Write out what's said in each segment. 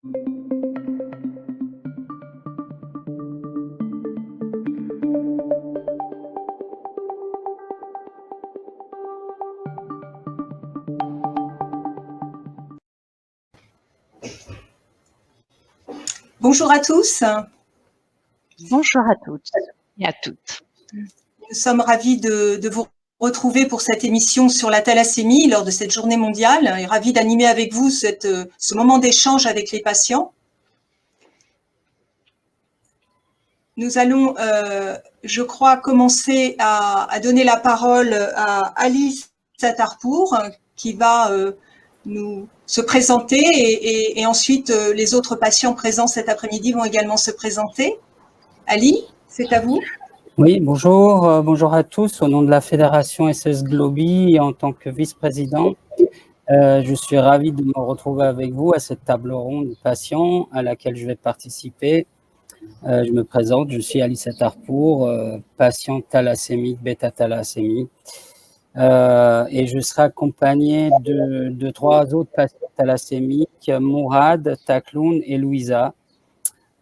Bonjour à tous. Bonjour à toutes et à toutes. Nous sommes ravis de vous retrouver pour cette émission sur la thalassémie lors de cette journée mondiale et ravis d'animer avec vous ce moment d'échange avec les patients. Nous allons, je crois, commencer à donner la parole à Alice Sattarpour qui va nous se présenter et ensuite les autres patients présents cet après-midi vont également se présenter. Ali, c'est à vous. Oui, bonjour, bonjour à tous. Au nom de la Fédération SOS Globi et en tant que vice-président, je suis ravi de me retrouver avec vous à cette table ronde de patients à laquelle je vais participer. Je me présente, je suis Ali Sattarpour, patient thalassémique, bêta-thalassémie. Et je serai accompagné de 3 autres patients thalassémiques, Mourad, Takloun et Louisa.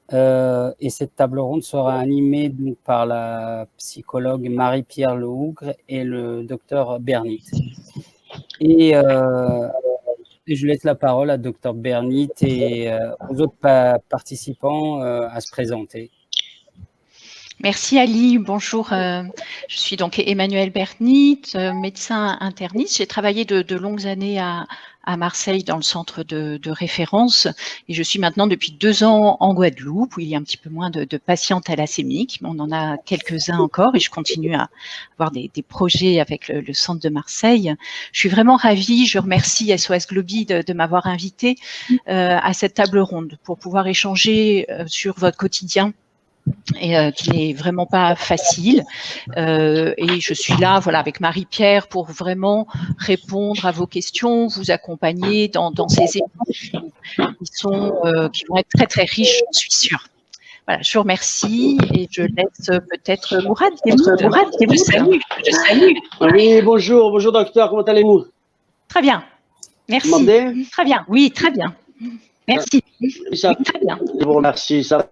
Et cette table ronde sera animée donc par la psychologue Marie-Pierre Lehougre et le docteur Bernit. Et je laisse la parole à docteur Bernit et aux autres participants à se présenter. Merci Ali, bonjour. Je suis donc Emmanuelle Bernit, médecin interniste. J'ai travaillé de longues années à Marseille dans le centre de référence et je suis maintenant depuis 2 ans en Guadeloupe où il y a un petit peu moins de patients thalassémiques, mais on en a quelques-uns encore et je continue à avoir des projets avec le centre de Marseille. Je suis vraiment ravie, je remercie SOS Globi de m'avoir invitée à cette table ronde pour pouvoir échanger sur votre quotidien et qui n'est vraiment pas facile. Et je suis là, voilà, avec Marie-Pierre pour vraiment répondre à vos questions, vous accompagner dans ces échanges qui vont être très très riches, j'en suis sûre. Voilà, je vous remercie et je laisse peut-être Mourad. Mourad, je salue. Oui, bonjour docteur, comment allez-vous? Très bien, merci. Vous m'entendez? Très bien, oui, très bien. Merci. Ça, oui, très bien. Je vous remercie, ça.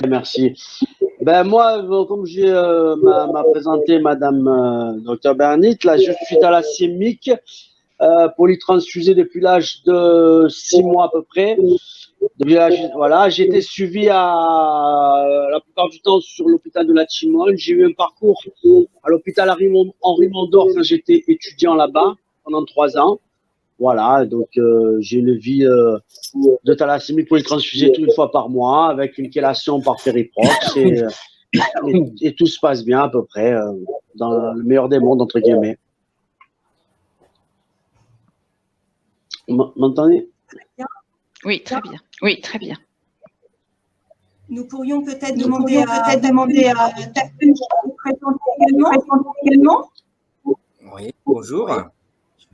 Merci. Ben moi, comme m'a présenté Madame Dr Bernit, là, je suis thalassémique, polytransfusé depuis l'âge de 6 mois à peu près. Voilà, j'ai été suivi la plupart du temps sur l'hôpital de la Chimone. J'ai eu un parcours à l'hôpital Henri Mondor quand j'étais étudiant là-bas pendant 3 ans. Voilà, donc j'ai une vie de thalassémie polytransfusée 1 fois par mois avec une chélation par périprox et tout se passe bien à peu près dans le meilleur des mondes entre guillemets. Vous m'entendez? Oui, très bien. Oui, très bien. Nous pourrions peut-être demander à Takloun de présenter également. Oui, bonjour.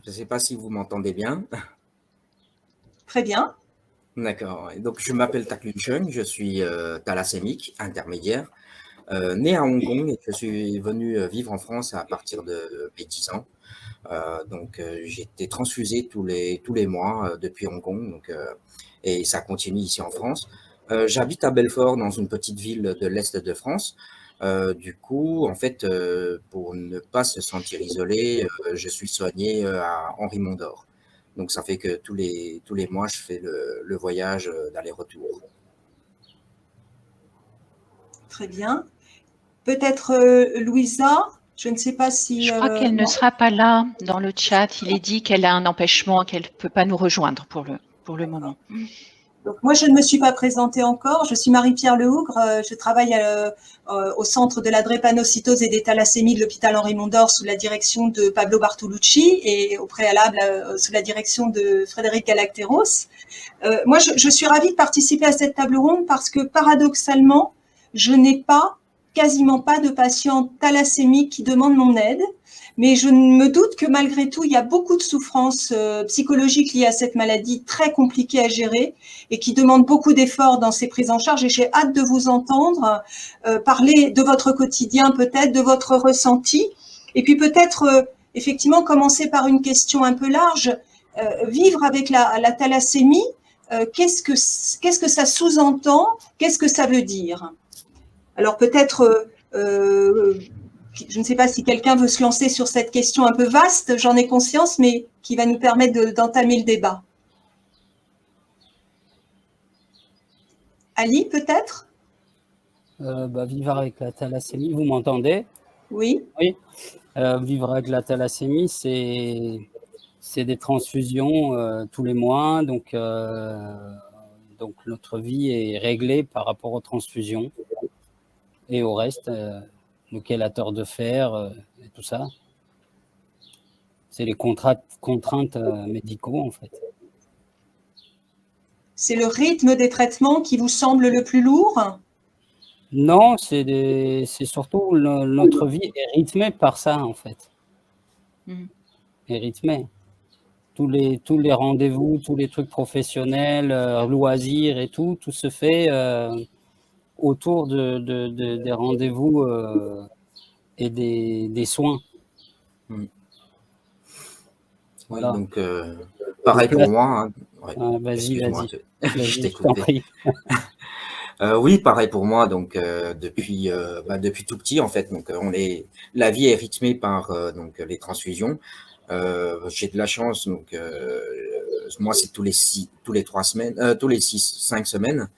Je ne sais pas si vous m'entendez bien. Très bien. D'accord. Donc, je m'appelle Takloun Chung, je suis thalassémique intermédiaire, né à Hong Kong et je suis venu vivre en France à partir de mes 10 ans. Donc, j'ai été transfusé tous les mois depuis Hong Kong donc, et ça continue ici en France. J'habite à Belfort, dans une petite ville de l'Est de France. Du coup, en fait, pour ne pas se sentir isolé, je suis soigné à Henri Mondor. Donc, ça fait que tous les mois, je fais le voyage d'aller-retour. Très bien. Peut-être Louisa, je ne sais pas si… Je crois qu'elle ne sera pas là dans le chat. Il est dit qu'elle a un empêchement, qu'elle ne peut pas nous rejoindre pour le moment. Donc, moi, je ne me suis pas présentée encore. Je suis Marie-Pierre Lehougre. Je travaille au centre de la drépanocytose et des thalassémies de l'hôpital Henri Mondor sous la direction de Pablo Bartolucci et au préalable sous la direction de Frédéric Galacteros. Moi, je suis ravie de participer à cette table ronde parce que paradoxalement, je n'ai quasiment pas de patients thalassémiques qui demandent mon aide. Mais je me doute que malgré tout, il y a beaucoup de souffrances psychologiques liées à cette maladie très compliquée à gérer et qui demandent beaucoup d'efforts dans ces prises en charge. Et j'ai hâte de vous entendre parler de votre quotidien, peut-être de votre ressenti. Et puis peut-être, effectivement, commencer par une question un peu large. Vivre avec la thalassémie, qu'est-ce que ça sous-entend, qu'est-ce que ça veut dire. Alors peut-être, je ne sais pas si quelqu'un veut se lancer sur cette question un peu vaste, j'en ai conscience, mais qui va nous permettre d'entamer le débat. Ali, peut-être? Vivre avec la thalassémie, vous m'entendez? Oui. Oui. Vivre avec la thalassémie, c'est des transfusions tous les mois, donc notre vie est réglée par rapport aux transfusions et au reste, le chélateur de fer et tout ça. C'est les contraintes médicaux, en fait. C'est le rythme des traitements qui vous semble le plus lourd? Non, c'est surtout notre vie est rythmée par ça, en fait. Est rythmée. Tous les rendez-vous, tous les trucs professionnels, loisirs et tout se fait autour des rendez-vous et des soins. Voilà. Oui, donc pareil pour moi. Hein. Ouais. Vas-y. Je t'en prie. Oui, pareil pour moi. Donc depuis tout petit, en fait, donc la vie est rythmée par donc les transfusions. J'ai de la chance, donc moi c'est tous les 5 semaines,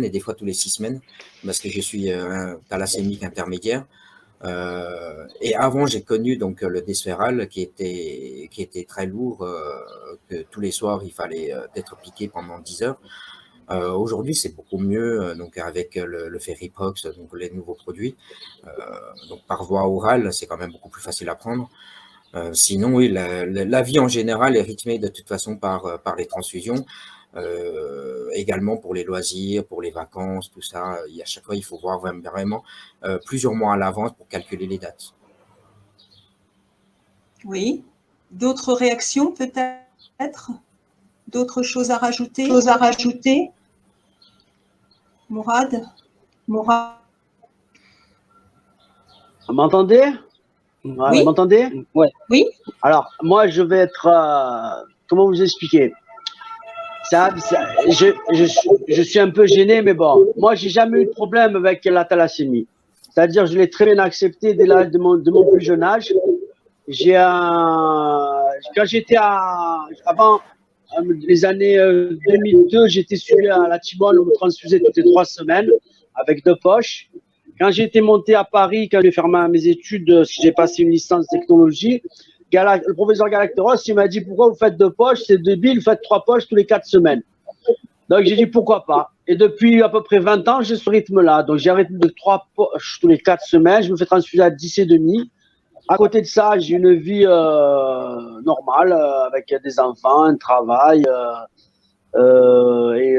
et des fois tous les 6 semaines, parce que je suis un thalassémique intermédiaire. Et avant, j'ai connu donc le Desferal qui était très lourd, que tous les soirs il fallait être piqué pendant 10 heures. Aujourd'hui, c'est beaucoup mieux, donc avec le Feriprox, donc les nouveaux produits. Donc par voie orale, c'est quand même beaucoup plus facile à prendre. Sinon, oui, la vie en général est rythmée de toute façon par les transfusions. Également pour les loisirs, pour les vacances, tout ça. À chaque fois, il faut voir vraiment plusieurs mois à l'avance pour calculer les dates. Oui. D'autres réactions peut-être? D'autres choses à rajouter? Mourad? Vous m'entendez? Oui. Vous m'entendez? Ouais. Oui. Alors, moi, je vais être... comment vous expliquer? Je suis un peu gêné, mais bon. Moi, j'ai jamais eu de problème avec la thalassémie. C'est-à-dire, je l'ai très bien accepté dès l'âge de mon plus jeune âge. Quand j'étais avant les années 2002, j'étais suivi à la Timone, on me transfusait toutes les 3 semaines avec 2 poches. Quand j'ai été monté à Paris, quand j'ai fait mes études, j'ai passé une licence technologie, le professeur Galacteros, il m'a dit pourquoi vous faites 2 poches, c'est débile, vous faites 3 poches tous les 4 semaines. Donc j'ai dit pourquoi pas. Et depuis à peu près 20 ans, j'ai ce rythme-là. Donc j'ai un rythme de 3 poches tous les 4 semaines, je me fais transfuser à 10,5. À côté de ça, j'ai une vie normale avec des enfants, un travail et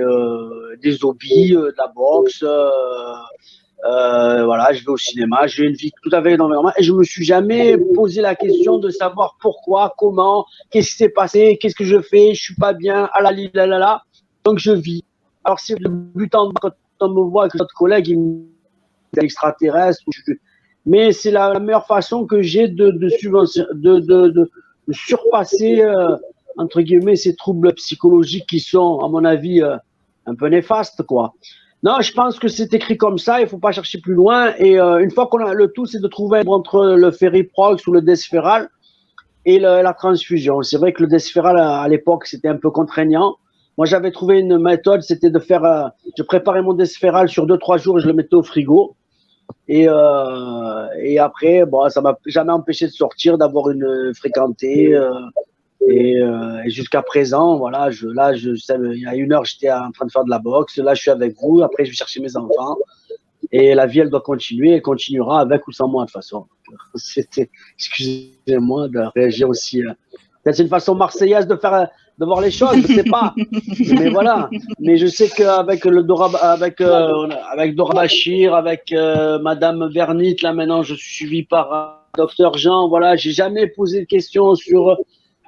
des hobbies, de la boxe. Voilà, je vais au cinéma, j'ai une vie tout à fait normale. Et je me suis jamais posé la question de savoir pourquoi, comment, qu'est-ce qui s'est passé, qu'est-ce que je fais, je suis pas bien, la. Donc je vis. Alors c'est le but quand on me voit avec notre collègue, il me dit extraterrestre. Mais c'est la meilleure façon que j'ai de surpasser, entre guillemets, ces troubles psychologiques qui sont, à mon avis, un peu néfastes, quoi. Non, je pense que c'est écrit comme ça, il faut pas chercher plus loin. Et une fois qu'on a le tout, c'est de trouver entre le Feriprox ou le Desferal et la transfusion. C'est vrai que le Desferal, à l'époque, c'était un peu contraignant. Moi, j'avais trouvé une méthode, c'était de faire, je préparais mon Desferal sur 2-3 jours et je le mettais au frigo. Et après, bon, ça m'a jamais empêché de sortir, d'avoir une fréquentée. Et jusqu'à présent, voilà, il y a 1 heure, j'étais en train de faire de la boxe. Là, je suis avec vous. Après, je vais chercher mes enfants. Et la vie, elle doit continuer. Elle continuera avec ou sans moi, de toute façon. Excusez-moi de réagir aussi. C'est une façon marseillaise de voir les choses, je sais pas. Mais voilà. Mais je sais qu'avec avec Dora Bachir, avec Madame Bernit, là maintenant, je suis suivi par Docteur Jean. Voilà, j'ai jamais posé de questions sur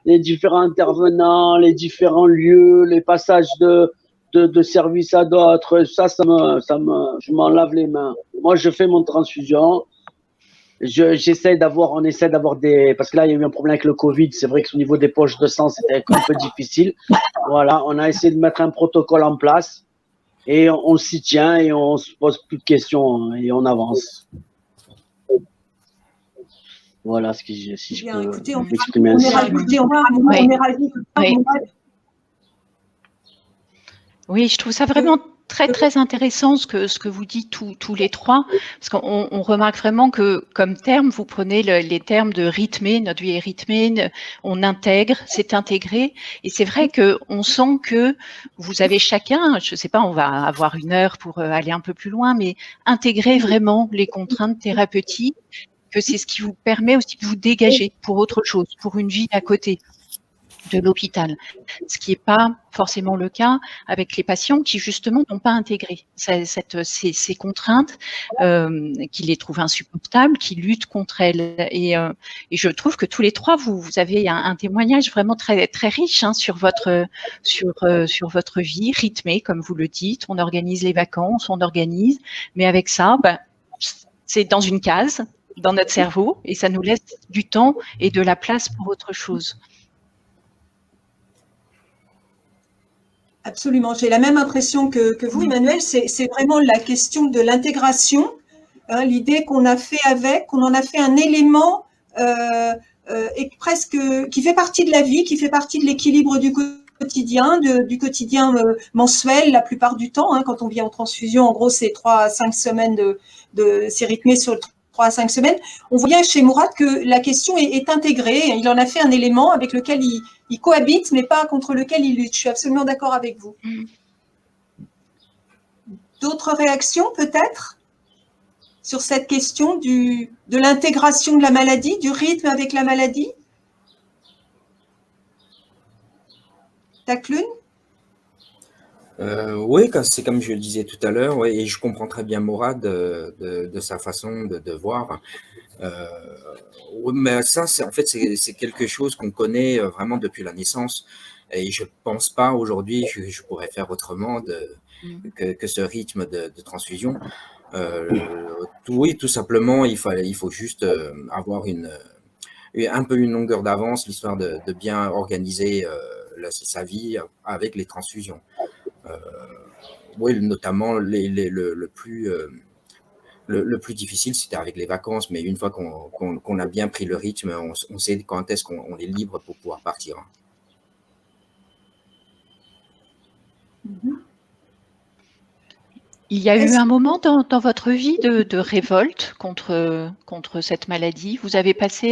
les différents intervenants, les différents lieux, les passages de service à d'autres. Ça je m'en lave les mains. Moi, je fais mon transfusion on essaie d'avoir parce que là, il y a eu un problème avec le Covid. C'est vrai que au niveau des poches de sang, c'était un peu difficile. Voilà, on a essayé de mettre un protocole en place et on s'y tient et on se pose plus de questions et on avance. Voilà ce que si je peux m'exprimer ainsi. Oui, je trouve ça vraiment très, très intéressant ce que vous dites tous les trois, parce qu'on remarque vraiment que comme terme, vous prenez les termes de rythmer, notre vie est rythmée, on intègre, c'est intégré, et c'est vrai qu'on sent que vous avez chacun, je ne sais pas, on va avoir 1 heure pour aller un peu plus loin, mais intégrer vraiment les contraintes thérapeutiques, que c'est ce qui vous permet aussi de vous dégager pour autre chose, pour une vie à côté de l'hôpital, ce qui n'est pas forcément le cas avec les patients qui justement n'ont pas intégré ces contraintes, qui les trouvent insupportables, qui luttent contre elles. Et je trouve que tous les trois, vous avez un témoignage vraiment très, très riche hein, sur votre vie rythmée, comme vous le dites. On organise les vacances, on organise, mais avec ça, c'est dans une case, dans notre cerveau, et ça nous laisse du temps et de la place pour autre chose. Absolument, j'ai la même impression que vous, Emmanuel. C'est vraiment la question de l'intégration, hein, l'idée qu'on en a fait un élément et presque qui fait partie de la vie, qui fait partie de l'équilibre du quotidien, du quotidien mensuel la plupart du temps. Hein, quand on vient en transfusion, en gros, c'est 3 à 5 semaines c'est rythmé sur 3 à 5 semaines. On voit bien chez Mourad que la question est intégrée. Il en a fait un élément avec lequel il cohabite, mais pas contre lequel il lutte. Je suis absolument d'accord avec vous. D'autres réactions, peut-être, sur cette question de l'intégration de la maladie, du rythme avec la maladie? Taklune? Oui, c'est comme je le disais tout à l'heure, ouais, et je comprends très bien Mourad de sa façon de voir. Mais ça, en fait, c'est quelque chose qu'on connaît vraiment depuis la naissance. Et je pense pas aujourd'hui que je pourrais faire autrement que ce rythme de transfusion. Oui, tout simplement, il faut juste avoir un peu une longueur d'avance, l'histoire de bien organiser sa vie avec les transfusions. Oui, notamment le plus difficile, c'était avec les vacances, mais une fois qu'on a bien pris le rythme, on sait quand est-ce qu'on est libre pour pouvoir partir. Il y a eu un moment dans votre vie de révolte contre cette maladie. Vous avez passé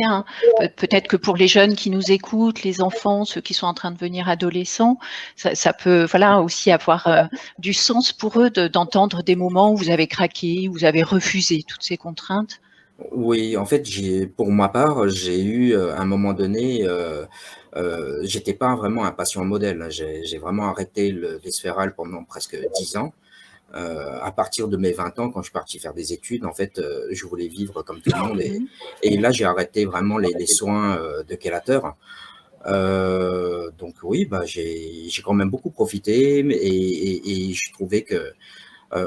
peut-être que pour les jeunes qui nous écoutent, les enfants, ceux qui sont en train de devenir adolescents, ça peut aussi avoir du sens pour eux d'entendre des moments où vous avez craqué, où vous avez refusé toutes ces contraintes. Oui, en fait, pour ma part, j'ai eu à un moment donné, j'étais pas vraiment un patient modèle. J'ai vraiment arrêté les sphéral pendant presque 10 ans. À partir de mes 20 ans, quand je suis parti faire des études, en fait, je voulais vivre comme tout le monde. Et là, j'ai arrêté vraiment les soins de chélateur. Donc oui, j'ai quand même beaucoup profité et je trouvais que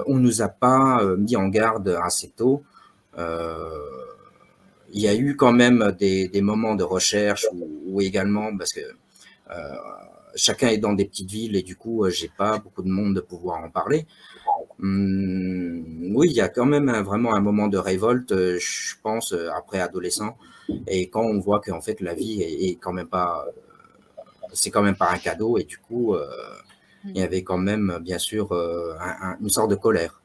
on nous a pas mis en garde assez tôt. Il y a eu quand même des moments de recherche où également, parce que chacun est dans des petites villes et du coup, j'ai pas beaucoup de monde de pouvoir en parler. Oui, il y a quand même vraiment un moment de révolte, je pense, après adolescent, et quand on voit qu'en fait la vie est quand même pas, c'est quand même pas un cadeau, et du coup, il y avait quand même, bien sûr, une sorte de colère.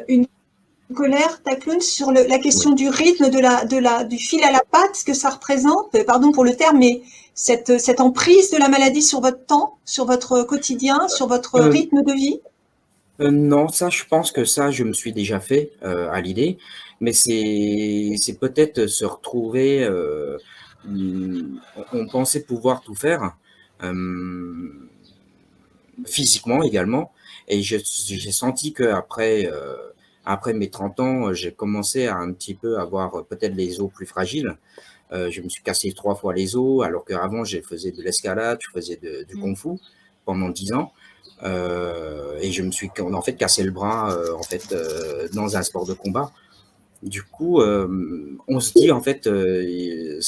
Une colère, Taklune, sur la question du rythme, du fil à la patte, ce que ça représente, pardon pour le terme, mais cette emprise de la maladie sur votre temps, sur votre quotidien, sur votre rythme de vie? Non, ça, je pense que ça, je me suis déjà fait à l'idée, mais c'est peut-être se retrouver. On pensait pouvoir tout faire physiquement également, et j'ai senti que après mes 30 ans, j'ai commencé à un petit peu avoir peut-être les os plus fragiles. Je me suis cassé 3 fois les os, alors qu'avant, je faisais de l'escalade, je faisais du kung-fu. pendant 10 ans. Et je me suis en fait cassé le bras dans un sport de combat. Du coup, on se dit en fait, il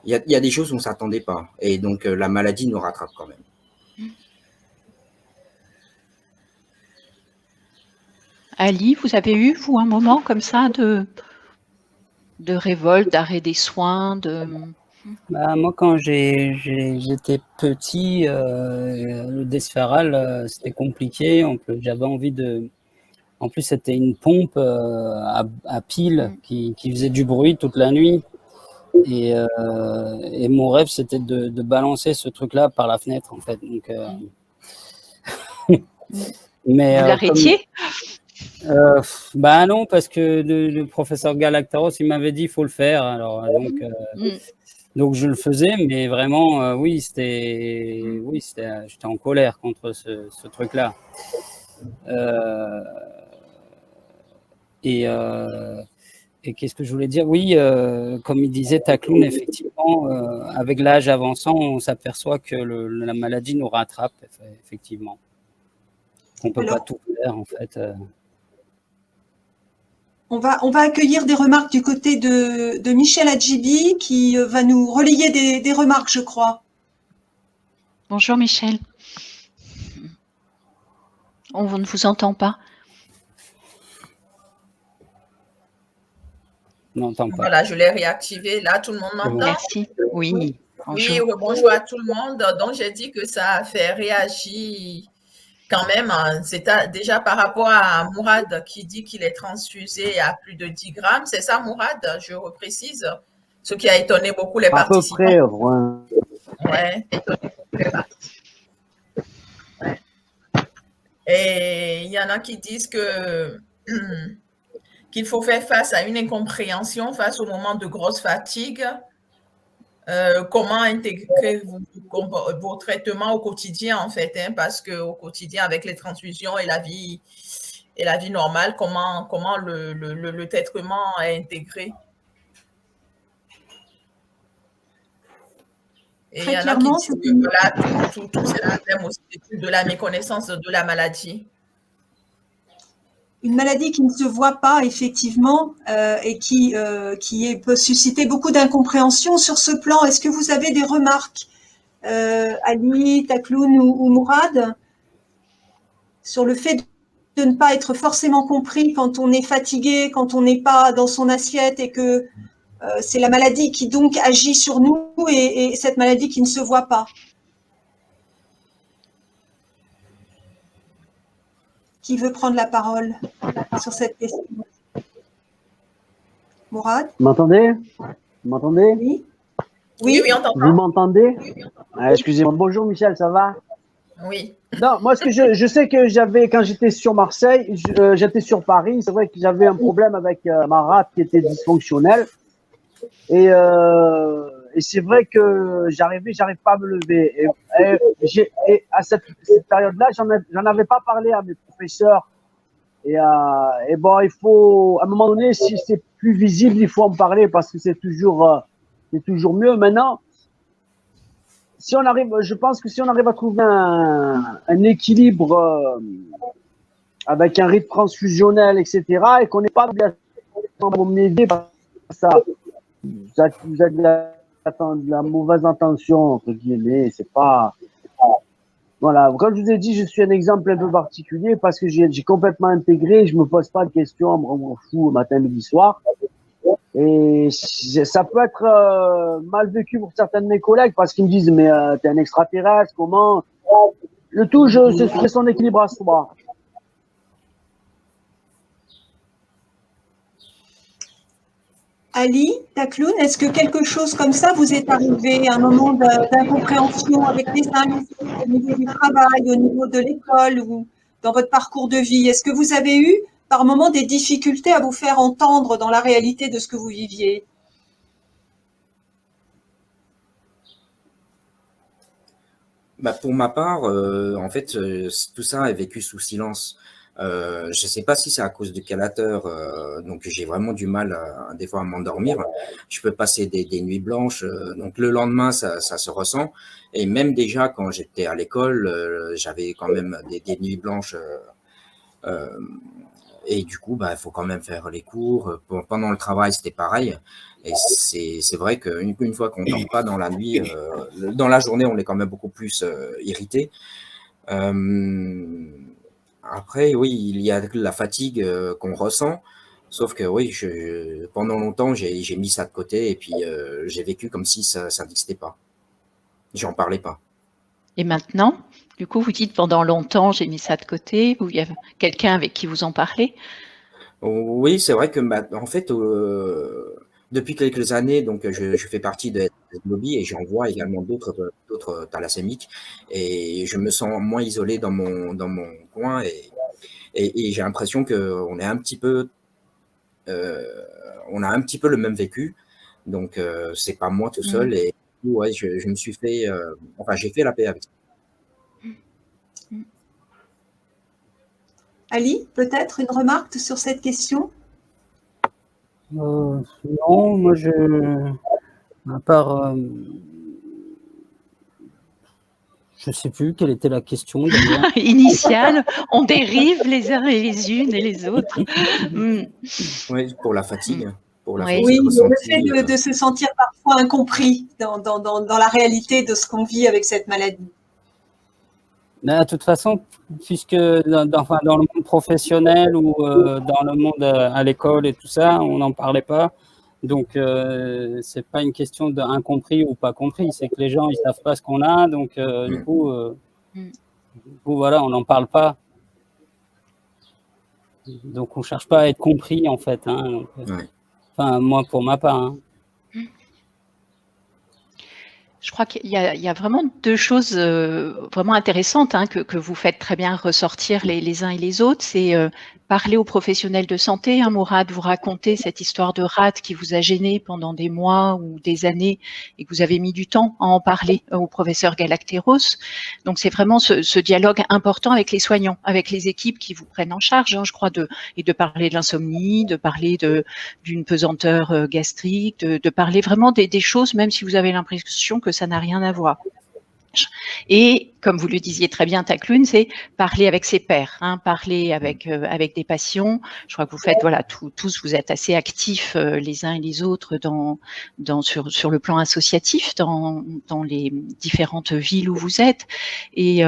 y a des choses qu'on ne s'attendait pas. Et donc, la maladie nous rattrape quand même. Ali, vous avez eu, vous, un moment comme ça de révolte, d'arrêt des soins, Bah, moi, quand j'étais petit, le Desferal, c'était compliqué. J'avais envie de. En plus, c'était une pompe à pile qui faisait du bruit toute la nuit. Et mon rêve, c'était de balancer ce truc-là par la fenêtre, en fait. Donc, mais vous l'arrêtiez? bah non, parce que le professeur Galactaros, il m'avait dit il faut le faire. Alors donc je le faisais, mais vraiment oui, j'étais en colère contre ce truc-là. Et qu'est-ce que je voulais dire? Oui, comme il disait Takloun, effectivement, avec l'âge avançant, on s'aperçoit que la maladie nous rattrape, effectivement. On peut pas tout faire, en fait. On va accueillir des remarques du côté de Michel Adjibi qui va nous relayer des remarques, je crois. Bonjour Michel. On ne vous entend pas. On n'entend pas. Voilà, je l'ai réactivé. Là, tout le monde m'entend. Merci. Oui. Bonjour. Oui, bonjour à tout le monde. Donc, j'ai dit que ça a fait réagir quand même. C'est déjà par rapport à Mourad qui dit qu'il est transfusé à plus de 10 grammes. C'est ça, Mourad? Je reprécise. Ce qui a étonné beaucoup les participants. À peu près, ouais. Ouais. Et il y en a qui disent que qu'il faut faire face à une incompréhension face au moment de grosse fatigue. Comment intégrer vos traitements au quotidien, en fait, hein, parce qu'au quotidien, avec les transfusions et la vie normale, comment le traitement est intégré? Et il y en a qui disent que voilà, tout ces problèmes aussi de la méconnaissance de la maladie. Une maladie qui ne se voit pas, effectivement, et qui peut susciter beaucoup d'incompréhension sur ce plan. Est-ce que vous avez des remarques, Ali, Takloun ou Mourad, sur le fait de ne pas être forcément compris quand on est fatigué, quand on n'est pas dans son assiette et que c'est la maladie qui donc agit sur nous et cette maladie qui ne se voit pas? Qui veut prendre la parole sur cette question? Mourad? Vous m'entendez? Oui. Oui, on t'entend. Vous m'entendez? Excusez-moi. Bonjour Michel, ça va? Oui. Non, moi, ce que je sais que j'avais, quand j'étais sur Marseille, j'étais sur Paris, c'est vrai que j'avais un problème avec ma rate qui était dysfonctionnelle. Et c'est vrai que j'arrive pas à me lever. Et à cette période-là, j'en avais pas parlé à mes professeurs. Et bon, il faut, à un moment donné, si c'est plus visible, il faut en parler parce que c'est toujours mieux. Maintenant, je pense que si on arrive à trouver un équilibre avec un rythme transfusionnel, etc., et qu'on n'est pas obligatoirement m'aider par ça, vous avez de la mauvaise intention, entre guillemets, c'est pas. Voilà, comme je vous ai dit, je suis un exemple un peu particulier parce que j'ai complètement intégré, je me pose pas de questions, on m'en fout matin, midi, soir. Et ça peut être mal vécu pour certains de mes collègues parce qu'ils me disent mais t'es un extraterrestre, comment? Le tout, c'est son équilibre à soi. Ali, Takloun, est-ce que quelque chose comme ça vous est arrivé, un moment d'incompréhension avec les uns au niveau du travail, au niveau de l'école ou dans votre parcours de vie? Est-ce que vous avez eu par moment des difficultés à vous faire entendre dans la réalité de ce que vous viviez? Bah, pour ma part, en fait, tout ça est vécu sous silence. Je ne sais pas si c'est à cause du calateur, donc j'ai vraiment du mal des fois à m'endormir. Je peux passer des nuits blanches, donc le lendemain ça se ressent. Et même déjà quand j'étais à l'école, j'avais quand même des nuits blanches. Euh, et du coup, il faut quand même faire les cours. Pendant le travail, c'était pareil. Et c'est vrai qu'une fois qu'on ne dort pas dans la nuit, dans la journée, on est quand même beaucoup plus irrité. Après, oui, il y a la fatigue qu'on ressent. Sauf que oui, pendant longtemps, j'ai mis ça de côté et puis j'ai vécu comme si ça n'existait pas. J'en parlais pas. Et maintenant, du coup, vous dites pendant longtemps, j'ai mis ça de côté, ou il y a quelqu'un avec qui vous en parlez? Oui, c'est vrai que en fait, depuis quelques années, donc je fais partie de SOS Lobby et j'en vois également d'autres thalassémiques et je me sens moins isolé dans mon coin et j'ai l'impression qu'on est un petit peu, on a un petit peu le même vécu. Donc c'est pas moi tout seul et ouais, je me suis fait, enfin j'ai fait la paix avec ça. Ali, peut-être une remarque sur cette question? Non, moi à part, je sais plus quelle était la question d'ailleurs. Initiale, on dérive les uns et les unes et les autres. Oui, pour la fatigue. Pour la Oui. fatigue Oui, le ressentie. fait de se sentir parfois incompris dans la réalité de ce qu'on vit avec cette maladie. Mais de toute façon, puisque dans le monde professionnel ou dans le monde à l'école et tout ça, on n'en parlait pas. Donc, c'est pas une question d'incompris ou pas compris, c'est que les gens ils savent pas ce qu'on a, donc du coup, voilà, on n'en parle pas. Donc, on cherche pas à être compris en fait. Hein. Ouais. Enfin, moi pour ma part. Hein. Je crois qu'il y a vraiment deux choses vraiment intéressantes que vous faites très bien ressortir les uns et les autres. C'est parler aux professionnels de santé. Hein, Mourad, vous racontez cette histoire de rate qui vous a gêné pendant des mois ou des années et que vous avez mis du temps à en parler au professeur Galacteros. Donc, c'est vraiment ce dialogue important avec les soignants, avec les équipes qui vous prennent en charge, hein, je crois, et de parler de l'insomnie, de parler d'une pesanteur gastrique, de parler vraiment des choses, même si vous avez l'impression que ça n'a rien à voir. Et comme vous le disiez très bien, Taklune, c'est parler avec ses pairs, hein, parler avec des patients. Je crois que vous faites, voilà, tous vous êtes assez actifs les uns et les autres sur le plan associatif dans les différentes villes où vous êtes. Et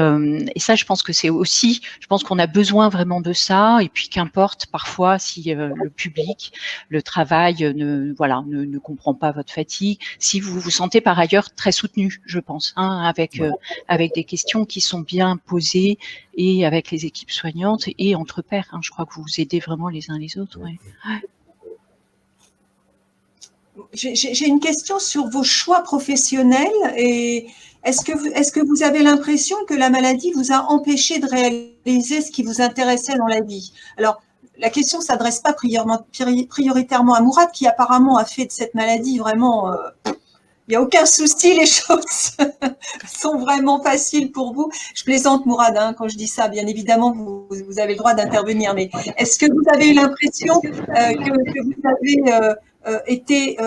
ça, je pense que c'est aussi, je pense qu'on a besoin vraiment de ça. Et puis qu'importe parfois si le public, le travail ne comprend pas votre fatigue, si vous vous sentez par ailleurs très soutenu, je pense, hein, avec des questions qui sont bien posées et avec les équipes soignantes et entre pairs. Hein. Je crois que vous vous aidez vraiment les uns les autres. Ouais. J'ai une question sur vos choix professionnels. Et est-ce que vous avez l'impression que la maladie vous a empêché de réaliser ce qui vous intéressait dans la vie? Alors, la question ne s'adresse pas prioritairement à Mourad, qui apparemment a fait de cette maladie vraiment... il n'y a aucun souci, les choses sont vraiment faciles pour vous. Je plaisante, Mourad, hein, quand je dis ça. Bien évidemment, vous avez le droit d'intervenir. Mais est-ce que vous avez eu l'impression que vous avez été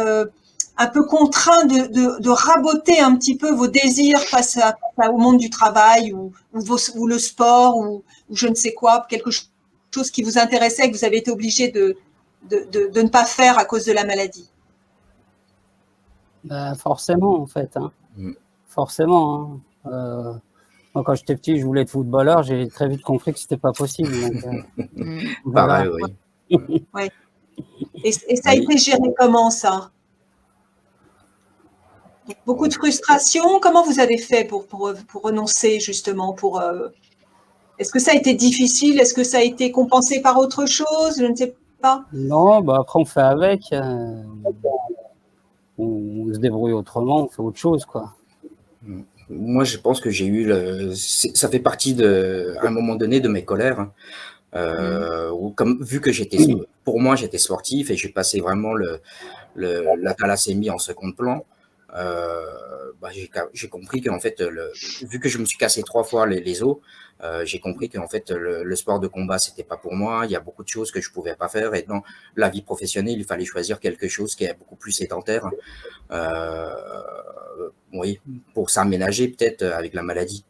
un peu contraint de raboter un petit peu vos désirs face au monde du travail ou le sport ou je ne sais quoi, quelque chose qui vous intéressait et que vous avez été obligé de ne pas faire à cause de la maladie? Forcément, en fait. Hein. Forcément. Hein. Moi, quand j'étais petit, je voulais être footballeur. J'ai très vite compris que c'était pas possible. Donc, Pareil, oui. Ouais. Et ça a été géré comment, ça? Beaucoup de frustration. Comment vous avez fait pour renoncer, justement Est-ce que ça a été difficile? Est-ce que ça a été compensé par autre chose? Je ne sais pas. Non, après, on fait avec. On se débrouille autrement, on fait autre chose, quoi. Moi, je pense que j'ai eu ça fait partie à un moment donné de mes colères. Vu que pour moi, j'étais sportif et j'ai passé vraiment la thalassémie en second plan. j'ai compris qu'en fait, vu que je me suis cassé 3 fois les os, j'ai compris qu'en fait, le sport de combat, c'était pas pour moi. Il y a beaucoup de choses que je pouvais pas faire. Et dans la vie professionnelle, il fallait choisir quelque chose qui est beaucoup plus sédentaire. Oui, pour s'aménager peut-être avec la maladie.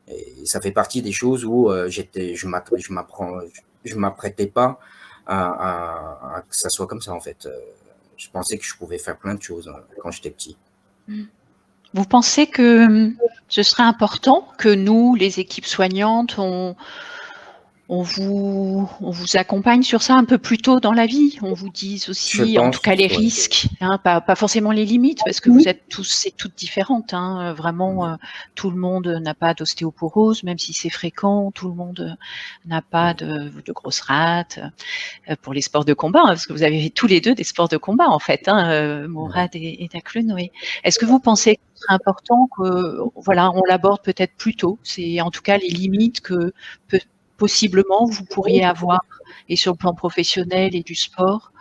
Et ça fait partie des choses où je m'apprêtais pas à que ça soit comme ça, en fait. Je pensais que je pouvais faire plein de choses quand j'étais petit. Vous pensez que ce serait important que nous, les équipes soignantes, on vous accompagne sur ça un peu plus tôt dans la vie. On vous dise aussi, en tout cas, les risques, hein, pas forcément les limites, parce que vous êtes tous et toutes différentes. Hein, vraiment, tout le monde n'a pas d'ostéoporose, même si c'est fréquent. Tout le monde n'a pas de grosses rates pour les sports de combat, hein, parce que vous avez fait tous les deux des sports de combat, en fait, hein, Mourad et Taklun. Oui. Est-ce que vous pensez que c'est important que, voilà, on l'aborde peut-être plus tôt? C'est en tout cas les limites que possiblement vous pourriez avoir, et sur le plan professionnel et du sport?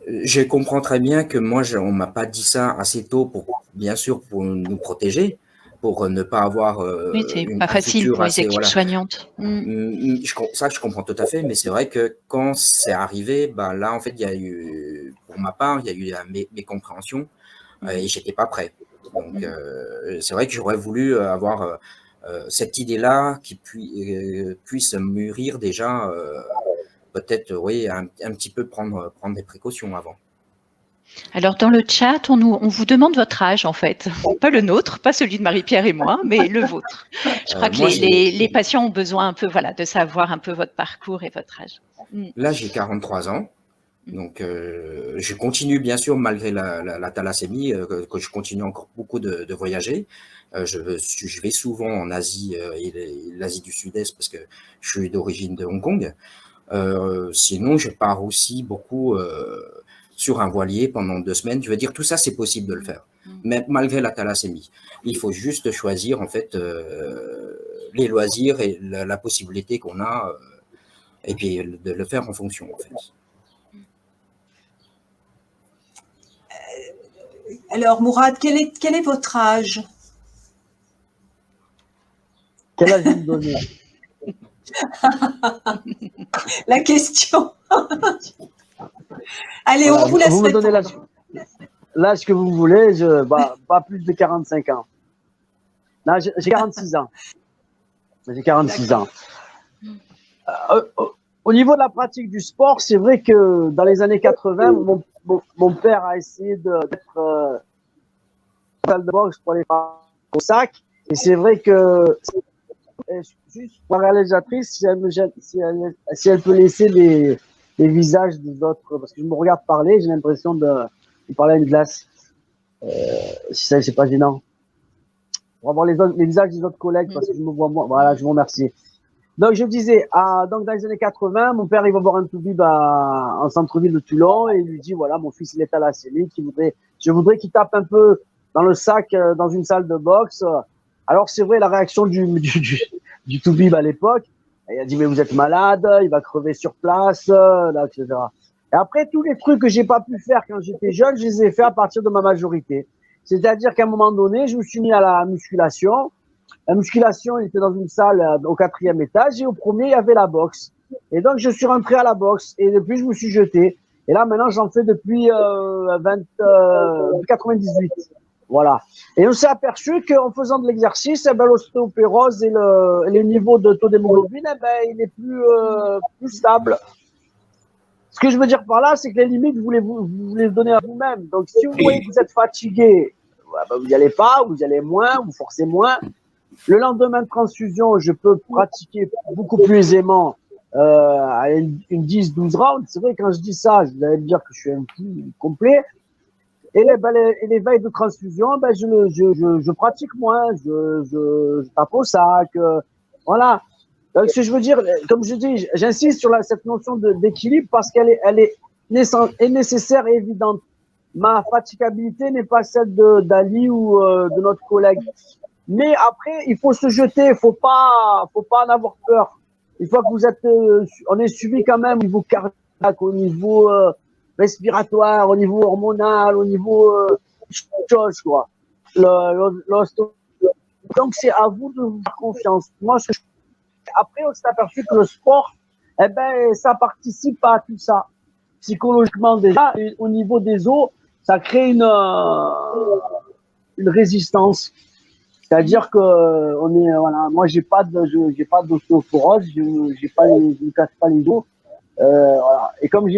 Je comprends très bien que moi, on m'a pas dit ça assez tôt, bien sûr, pour nous protéger, pour ne pas avoir oui, c'est pas facile pour les équipes soignantes. Ça, je comprends tout à fait, mais c'est vrai que quand c'est arrivé, là, en fait, il y a eu, pour ma part, il y a eu mes compréhensions et j'étais pas prêt. Donc, c'est vrai que j'aurais voulu avoir cette idée-là qui puisse mûrir déjà, peut-être, oui, un petit peu prendre des précautions avant. Alors, dans le chat, on vous demande votre âge, en fait. Pas le nôtre, pas celui de Marie-Pierre et moi, mais le vôtre. Je crois que les patients ont besoin un peu, voilà, de savoir un peu votre parcours et votre âge. Là, j'ai 43 ans. Donc, je continue, bien sûr, malgré la thalassémie, que je continue encore beaucoup de voyager. Je vais souvent en Asie et l'Asie du Sud-Est parce que je suis d'origine de Hong Kong. Sinon, je pars aussi beaucoup sur un voilier pendant 2 semaines. Je veux dire, tout ça, c'est possible de le faire, même malgré la thalassémie. Il faut juste choisir, en fait, les loisirs et la possibilité qu'on a, et puis de le faire en fonction, en fait. Alors, Mourad, quel est votre âge? Quel âge vous me donnez? La question. Allez, voilà, on vous laisse vous me donnez l'âge que vous voulez, pas plus de 45 ans. Là, j'ai 46 ans. J'ai 46 ans. Au niveau de la pratique du sport, c'est vrai que dans les années 80, mon père a essayé d'être salle de boxe pour aller faire au sac. Et c'est vrai que, juste pour la réalisatrice, si elle peut laisser les visages des autres, parce que je me regarde parler, j'ai l'impression de parler à une glace. Si ça, c'est pas gênant. Pour avoir les visages des autres collègues, parce que je me vois moi. Voilà, je vous remercie. Donc, je disais, donc dans les années 80, mon père, il va voir un toubib en centre-ville de Toulon et il lui dit, voilà, mon fils, il est thalassémique, je voudrais qu'il tape un peu dans le sac, dans une salle de boxe. Alors, c'est vrai, la réaction du toubib à l'époque, il a dit, mais vous êtes malade, il va crever sur place, là, etc. Et après, tous les trucs que j'ai pas pu faire quand j'étais jeune, je les ai fait à partir de ma majorité. C'est-à-dire qu'à un moment donné, je me suis mis à la musculation. La musculation, il était dans une salle au 4e étage et au premier, il y avait la boxe. Et donc, je suis rentré à la boxe et depuis, je me suis jeté. Et là, maintenant, j'en fais depuis 98. Voilà. Et on s'est aperçu qu'en faisant de l'exercice, l'ostéopérose et le niveau de taux d'hémoglobine, il est plus stable. Ce que je veux dire par là, c'est que les limites, vous les donner à vous-même. Donc, si vous voyez que vous êtes fatigué, vous n'y allez pas, vous y allez moins, vous forcez moins. Le lendemain de transfusion, je peux pratiquer beaucoup plus aisément à une 10-12 rounds. C'est vrai, quand je dis ça, vous allez me dire que je suis un fou complet. Et les veilles de transfusion, je pratique moins, je tape au sac. Voilà. Donc, ce que je veux dire, comme je dis, j'insiste sur cette notion d'équilibre parce qu'elle est nécessaire et évidente. Ma fatigabilité n'est pas celle d'Ali ou de notre collègue. Mais après, il faut se jeter, faut pas en avoir peur. Une fois que vous êtes, on est suivi quand même au niveau cardiaque, au niveau respiratoire, au niveau hormonal, au niveau chose, quoi. Donc, c'est à vous de vous faire confiance. Moi, après, on s'est aperçu que le sport, eh ben, ça participe à tout ça. Psychologiquement, déjà, et au niveau des os, ça crée une résistance. C'est-à-dire que voilà, moi, j'ai pas d'ostéoporose, je ne casse pas les os. Voilà. Et comme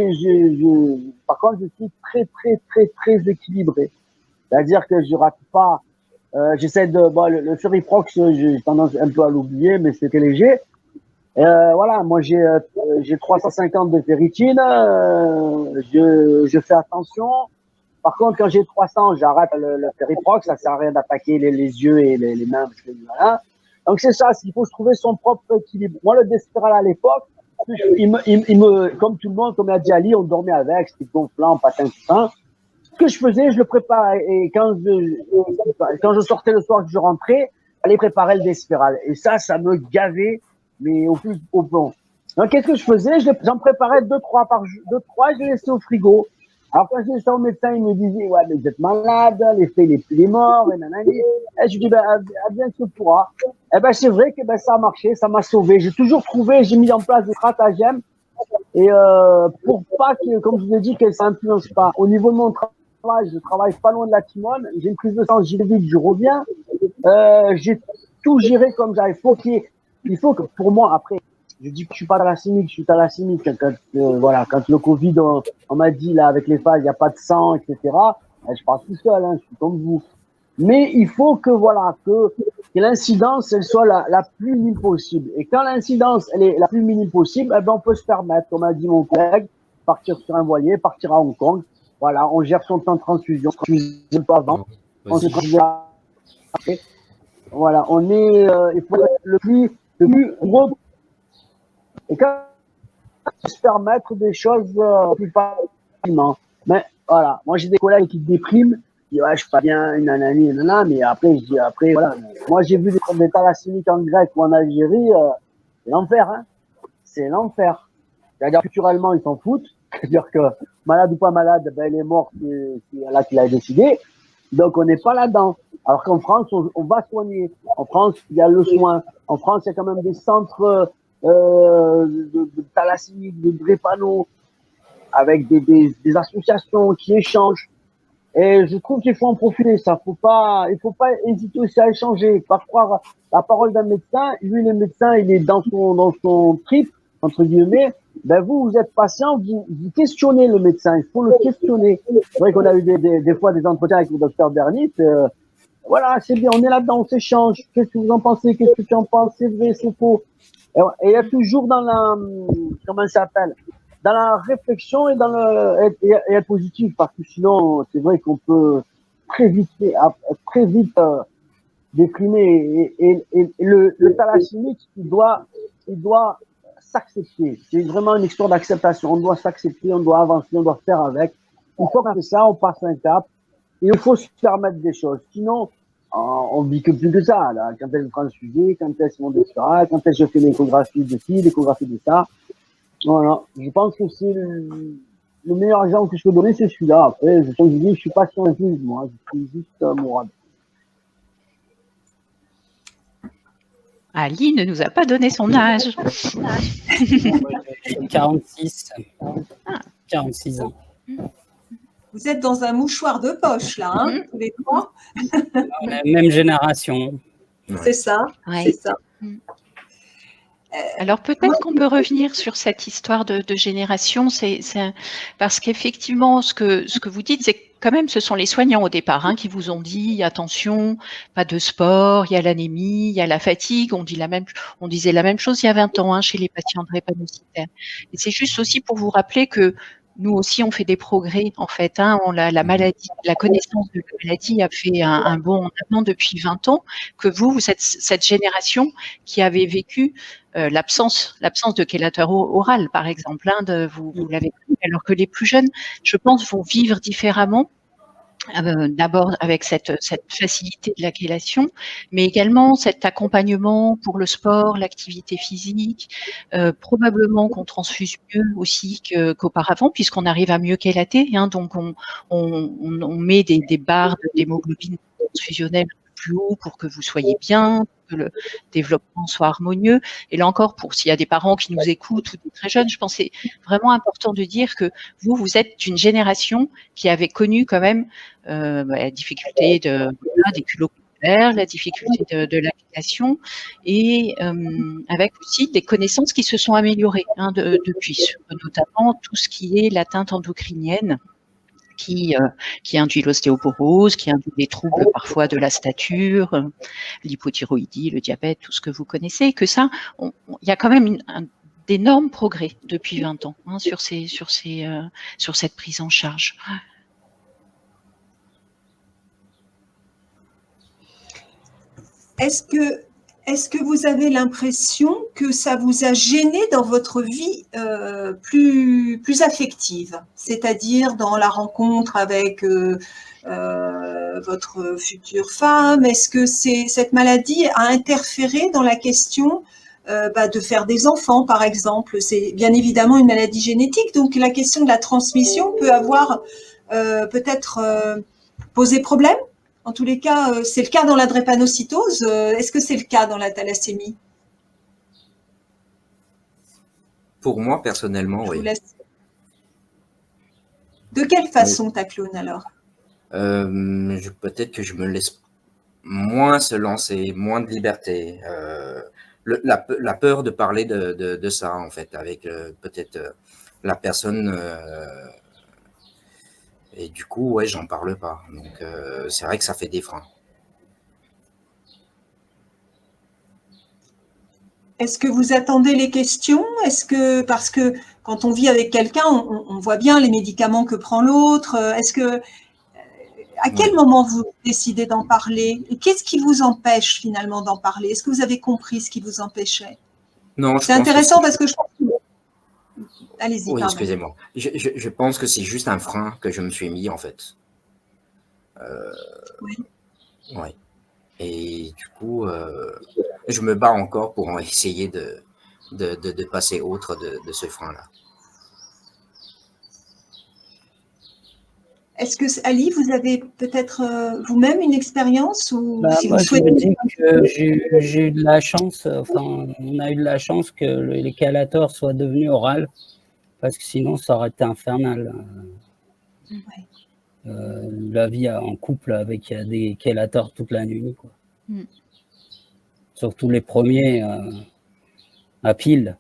par contre, je suis très, très, très, très équilibré. C'est-à-dire que je rate pas. J'essaie de, le Furiprox, j'ai tendance un peu à l'oublier, mais c'était léger. Voilà, moi j'ai 350 de ferritine, je fais attention. Par contre, quand j'ai 300, j'arrête le Feriprox, ça sert à rien d'attaquer les yeux et les mains. Voilà. Donc c'est ça, il faut se trouver son propre équilibre. Moi, le Despiral à l'époque, comme tout le monde, comme a dit Ali, on dormait avec, c'était gonflant, patin, tout ça. Ce que je faisais, je le préparais. Et quand je sortais le soir, que je rentrais, j'allais préparer le Despiral. Et ça me gavait, mais au bon. Donc, qu'est-ce que je faisais? J'en préparais 2-3 par jour, 2-3, je les laissais au frigo. Alors, quand je laissais au médecin, il me disait, ouais, mais vous êtes malade, l'effet, il est mort, et nanani. Et je dis, bien que tu pourras. Eh ben, c'est vrai que, ça a marché, ça m'a sauvé. J'ai toujours trouvé, j'ai mis en place des stratagèmes. Et, pour pas que, comme je vous ai dit, que ça influence pas. Au niveau de mon travail, je travaille pas loin de la Timone. J'ai une prise de sang, j'y vais vite, je reviens. J'ai tout géré comme ça. Il faut que, pour moi, après, je dis que je suis pas thalassémique, je suis thalassémique. Quand le Covid, on m'a dit, là, avec les phases, il n'y a pas de sang, etc. Je parle tout seul, hein, je suis comme vous. Mais il faut que, que l'incidence, elle soit la plus minime possible. Et quand l'incidence, elle est la plus minime possible, eh ben, on peut se permettre, comme a dit mon collègue, partir sur un voilier, partir à Hong Kong. Voilà, on gère son temps de transfusion, pas avant. On se transfuse après. Voilà, on est, il faut être le plus gros. Et quand on se permettre des choses plus facilement. Mais voilà, moi j'ai des collègues qui dépriment, qui disent ouais, je suis pas bien, nanani, nanana, mais après, voilà. Moi j'ai vu des thalassémiques en Grèce ou en Algérie, c'est l'enfer, hein. C'est l'enfer. C'est-à-dire culturellement, ils s'en foutent. C'est-à-dire que malade ou pas malade, ben, elle est morte, c'est là qu'il a décidé. Donc on n'est pas là-dedans. Alors qu'en France, on va soigner. En France, il y a le soin. En France, il y a quand même des centres de thalassémie, de drépano, avec des associations qui échangent. Et je trouve qu'il faut en profiter. Il faut pas hésiter aussi à échanger. Pas croire la parole d'un médecin. Lui, le médecin, il est dans son trip, entre guillemets. Ben vous êtes patient, vous questionnez le médecin. Il faut le questionner. C'est vrai qu'on a eu des fois des entretiens avec le docteur Bernit. Voilà, c'est bien, on est là-dedans, on s'échange. Qu'est-ce que vous en pensez? Qu'est-ce que tu en penses? C'est vrai, c'est faux. Et il y a toujours dans comment ça s'appelle? Dans la réflexion et et être positif, parce que sinon, c'est vrai qu'on peut très vite déprimer. Et le thalassémique, il doit s'accepter. C'est vraiment une histoire d'acceptation. On doit s'accepter, on doit avancer, on doit faire avec. Une fois qu'on fait ça, on passe un cap. Et il faut se permettre des choses. Sinon, on vit que plus que ça, là. Quand elle est transfusée, quand elle se monte Despiral, quand elle se fait l'échographie de ci, l'échographie de ça. Voilà. Je pense que c'est le meilleur exemple que je peux donner, c'est celui-là. Après, je suis pas scientifique, moi. Je suis juste mourad. Ali ne nous a pas donné son âge. 46. 46 ans. Vous êtes dans un mouchoir de poche, là, hein, tous les trois. Même génération. C'est ça, Ouais. c'est ça. Alors peut-être qu'on peut revenir sur cette histoire de génération, parce qu'effectivement, ce que vous dites, c'est que quand même, ce sont les soignants au départ qui vous ont dit attention, pas de sport, il y a l'anémie, il y a la fatigue. On disait la même chose il y a 20 ans chez les patients drépanocytaires. Et c'est juste aussi pour vous rappeler que nous aussi, on fait des progrès, en fait. La maladie, la connaissance de la maladie a fait un bond en avant depuis 20 ans, que vous êtes cette génération qui avait vécu l'absence de chélateur oral, par exemple. Vous l'avez vu, alors que les plus jeunes, je pense, vont vivre différemment. D'abord avec cette facilité de la chélation, mais également cet accompagnement pour le sport, l'activité physique. Probablement qu'on transfuse mieux aussi qu'auparavant, puisqu'on arrive à mieux chélater, hein, donc on met des barres d'hémoglobine transfusionnelle plus haut pour que vous soyez bien, que le développement soit harmonieux. Et là encore, pour s'il y a des parents qui nous écoutent ou des très jeunes, je pense que c'est vraiment important de dire que vous êtes une génération qui avait connu quand même la difficulté des culots populaires, la difficulté de la chélation, et avec aussi des connaissances qui se sont améliorées depuis, notamment tout ce qui est l'atteinte endocrinienne, qui induit l'ostéoporose, qui induit des troubles parfois de la stature, l'hypothyroïdie, le diabète, tout ce que vous connaissez, que ça, il y a quand même d'énormes progrès depuis 20 ans sur cette prise en charge. Est-ce que vous avez l'impression que ça vous a gêné dans votre vie plus affective, c'est-à-dire dans la rencontre avec votre future femme? Est-ce que cette maladie a interféré dans la question de faire des enfants, par exemple? C'est bien évidemment une maladie génétique, donc la question de la transmission peut avoir peut-être posé problème. En tous les cas, c'est le cas dans la drépanocytose. Est-ce que c'est le cas dans la thalassémie? Pour moi, personnellement, oui. De quelle façon, Tacloun, alors? Peut-être que je me laisse moins se lancer, moins de liberté. La peur de parler de ça, en fait, avec peut-être la personne... et du coup, ouais, j'en parle pas. Donc, c'est vrai que ça fait des freins. Est-ce que vous attendez les questions? Parce que quand on vit avec quelqu'un, on voit bien les médicaments que prend l'autre. À quel moment vous décidez d'en parler? Et qu'est-ce qui vous empêche finalement d'en parler? Est-ce que vous avez compris ce qui vous empêchait? Non, c'est intéressant parce que je pense que... Allez-y. Oui, excusez-moi. Je pense que c'est juste un frein que je me suis mis, en fait. Oui. Ouais. Et du coup, je me bats encore pour essayer de passer outre de ce frein-là. Est-ce que, Ali, vous avez peut-être vous-même une expérience ou si moi, vous souhaitez... je me dis que j'ai eu de la chance, enfin, on a eu de la chance que les chélateurs soient devenus orales, parce que sinon, ça aurait été infernal. La vie en couple avec des chélateurs toute la nuit, quoi. Surtout les premiers à pile.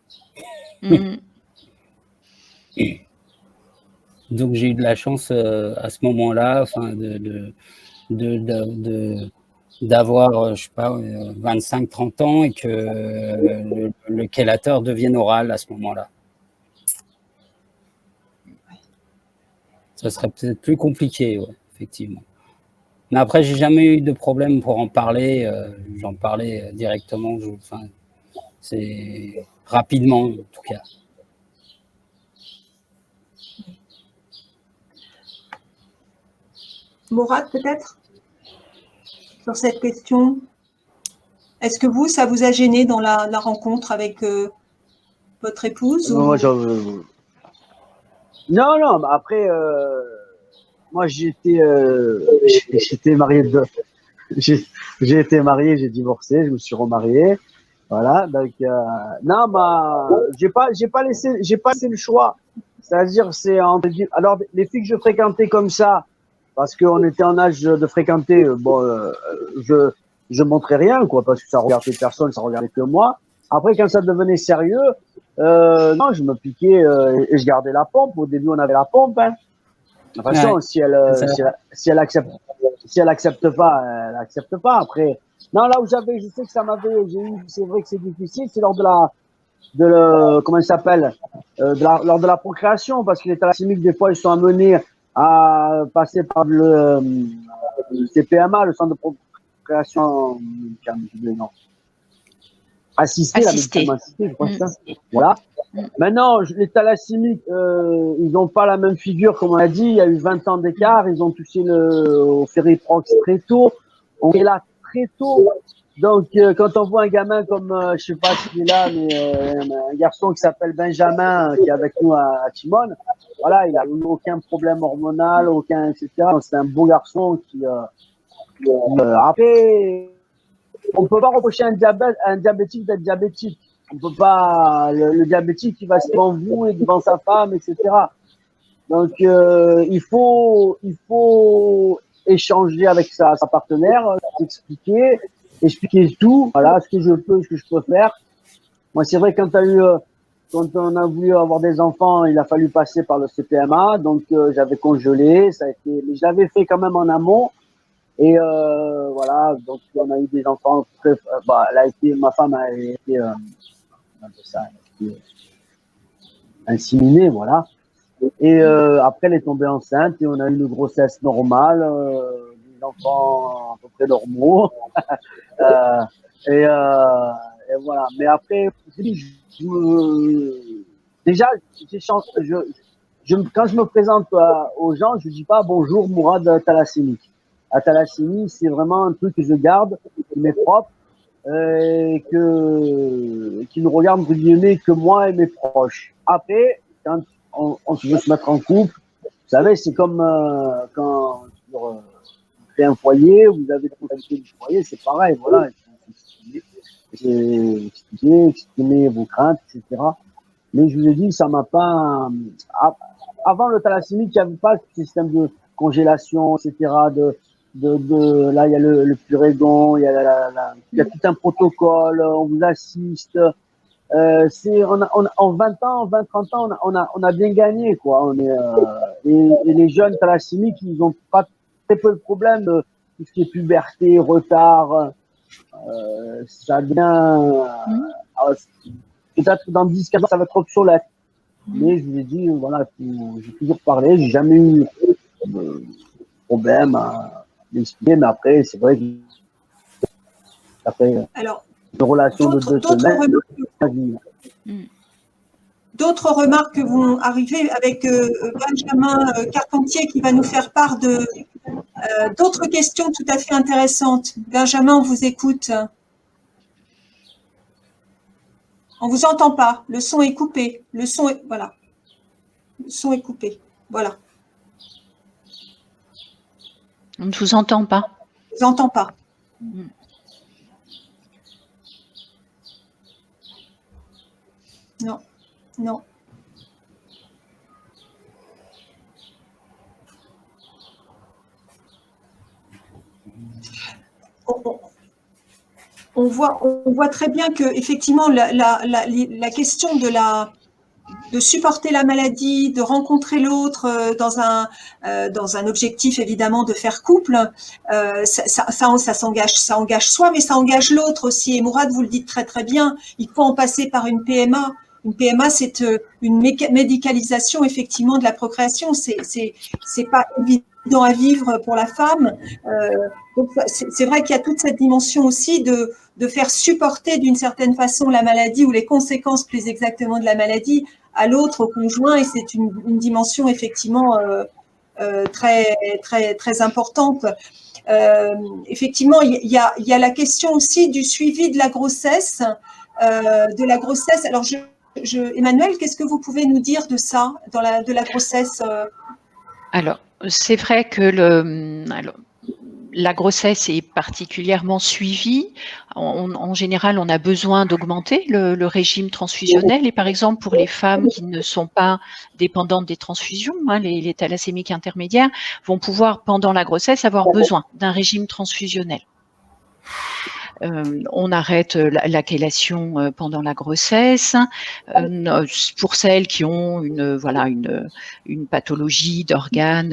Donc j'ai eu de la chance à ce moment-là, enfin d'avoir, je sais pas, 25-30 ans et que le chélateur devienne oral à ce moment-là. Ça serait peut-être plus compliqué, ouais, effectivement. Mais après, j'ai jamais eu de problème pour en parler. J'en parlais directement. Enfin, c'est rapidement, en tout cas. Mourad, peut-être, sur cette question. Est-ce que ça vous a gêné dans la rencontre avec votre épouse? Non, non, après, moi, j'étais marié j'ai été marié, j'ai divorcé, je me suis remarié. Voilà, donc, non, j'ai pas laissé le choix. C'est-à-dire, alors, les filles que je fréquentais comme ça, parce qu'on était en âge de fréquenter, je montrais rien, quoi, parce que ça regardait personne, ça regardait que moi. Après, quand ça devenait sérieux, non, je me piquais et je gardais la pompe. Au début, on avait la pompe, hein. De toute façon, si elle accepte pas, elle accepte pas. Après, non, là où je sais que c'est vrai que c'est difficile, c'est lors comment il s'appelle, lors de la procréation, parce que les thalassémiques, des fois, ils sont amenés à passer par le CPMA, le centre de procréation, non. Assisté, la médicament assisté, je crois que ça. Voilà. Maintenant, les thalassémiques, ils n'ont pas la même figure, comme on a dit. Il y a eu 20 ans d'écart. Ils ont touché au Feriprox très tôt. On est là très tôt. Donc, quand on voit un gamin comme, je sais pas s'il est là, mais un garçon qui s'appelle Benjamin, qui est avec nous à Timone, voilà, il a eu aucun problème hormonal, aucun, etc. C'est un beau garçon qui après, on peut pas reprocher un diabétique d'être diabétique. On peut pas, le diabétique, il va se devant vous et devant sa femme, etc. Donc, il faut échanger avec sa partenaire, expliquer tout, voilà, ce que je peux, ce que je peux faire. Moi, c'est vrai, quand on a voulu avoir des enfants, il a fallu passer par le CPMA, donc j'avais congelé, mais je l'avais fait quand même en amont. Et voilà, donc on a eu des enfants ma femme a été inséminée, voilà. Et après, elle est tombée enceinte et on a eu une grossesse normale, des enfants à peu près normaux. Et voilà. Mais après, déjà, quand je me présente aux gens, je dis pas bonjour Mourad thalassémique. La thalassémie, c'est vraiment un truc que je garde, qui m'est propre, et qui ne regarde entre guillemets que moi et mes proches. Après, quand on veut se mettre en couple, vous savez, c'est comme quand vous créez un foyer, vous avez la responsabilité du foyer, c'est pareil, voilà. Exprimer vos craintes, etc. Mais je vous ai dit, ça m'a pas. Avant le thalassémie, il n'y avait pas ce système de congélation, etc. Là, il y a le purégon, il y a tout un protocole, on vous assiste. En 20 ans, 20-30 ans, on a bien gagné, quoi. Et les jeunes thalassémiques, ils ont pas très peu de problèmes, tout ce qui est puberté, retard, ça devient, peut-être dans 10-15 ans, ça va être obsolète. Mais je vous ai dit, voilà, j'ai toujours parlé, j'ai jamais eu de problème à m'expliquer, mais après, c'est vrai que après une relation de 2 semaines. D'autres remarques vont arriver avec Benjamin Carpentier qui va nous faire part d'autres questions tout à fait intéressantes. Benjamin, on vous écoute. On vous entend pas. Le son est coupé. Voilà. Le son est coupé. Voilà. On ne vous entend pas. On ne vous entend pas. Non. Non. On voit très bien que effectivement la question de supporter la maladie, de rencontrer l'autre dans un objectif évidemment de faire couple, ça engage soi, mais ça engage l'autre aussi. Et Mourad, vous le dites très très bien, il faut en passer par une PMA. Une PMA, c'est une médicalisation effectivement de la procréation. C'est pas évident à vivre pour la femme. Donc c'est vrai qu'il y a toute cette dimension aussi de faire supporter d'une certaine façon la maladie ou les conséquences plus exactement de la maladie à l'autre, au conjoint, et c'est une dimension effectivement très très très importante. Effectivement, il y a la question aussi du suivi de la grossesse, Alors Emmanuel, qu'est-ce que vous pouvez nous dire de ça, de la grossesse Alors, c'est vrai que la grossesse est particulièrement suivie. En général, on a besoin d'augmenter le régime transfusionnel. Et par exemple, pour les femmes qui ne sont pas dépendantes des transfusions, les thalassémiques intermédiaires vont pouvoir, pendant la grossesse, avoir besoin d'un régime transfusionnel. On arrête la chélation pendant la grossesse. Pour celles qui ont une pathologie d'organes,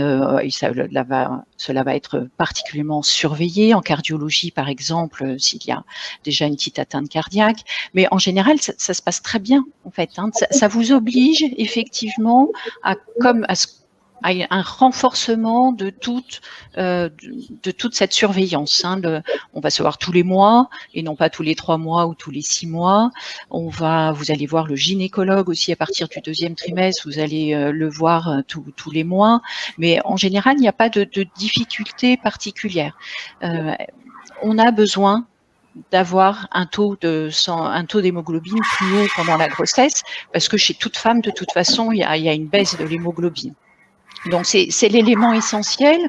cela va être particulièrement surveillé. En cardiologie, par exemple, s'il y a déjà une petite atteinte cardiaque. Mais en général, ça se passe très bien, en fait. Ça vous oblige effectivement un renforcement de toute cette surveillance. Hein. On va se voir tous les mois et non pas tous les 3 mois ou tous les 6 mois. Vous allez voir le gynécologue aussi à partir du 2e trimestre. Vous allez le voir tous les mois. Mais en général, il n'y a pas de difficulté particulière. On a besoin d'avoir un taux d'hémoglobine plus haut pendant la grossesse, parce que chez toute femme, de toute façon, il y a une baisse de l'hémoglobine. Donc, c'est l'élément essentiel.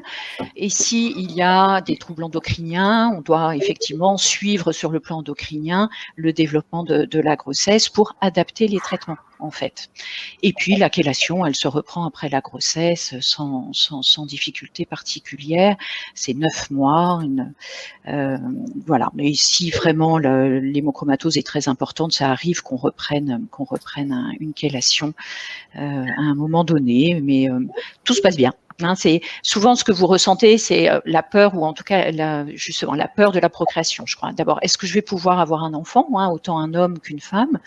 Et s'il y a des troubles endocriniens, on doit effectivement suivre sur le plan endocrinien le développement de la grossesse pour adapter les traitements, en fait. Et puis, la chélation, elle se reprend après la grossesse sans difficulté particulière. C'est 9 mois. Voilà. Mais si vraiment l'hémochromatose est très importante, ça arrive qu'on reprenne une chélation à un moment donné. Mais tout se passe bien. Hein, c'est souvent ce que vous ressentez, c'est la peur, ou en tout cas justement la peur de la procréation, je crois. D'abord, est-ce que je vais pouvoir avoir un enfant, hein, autant un homme qu'une femme?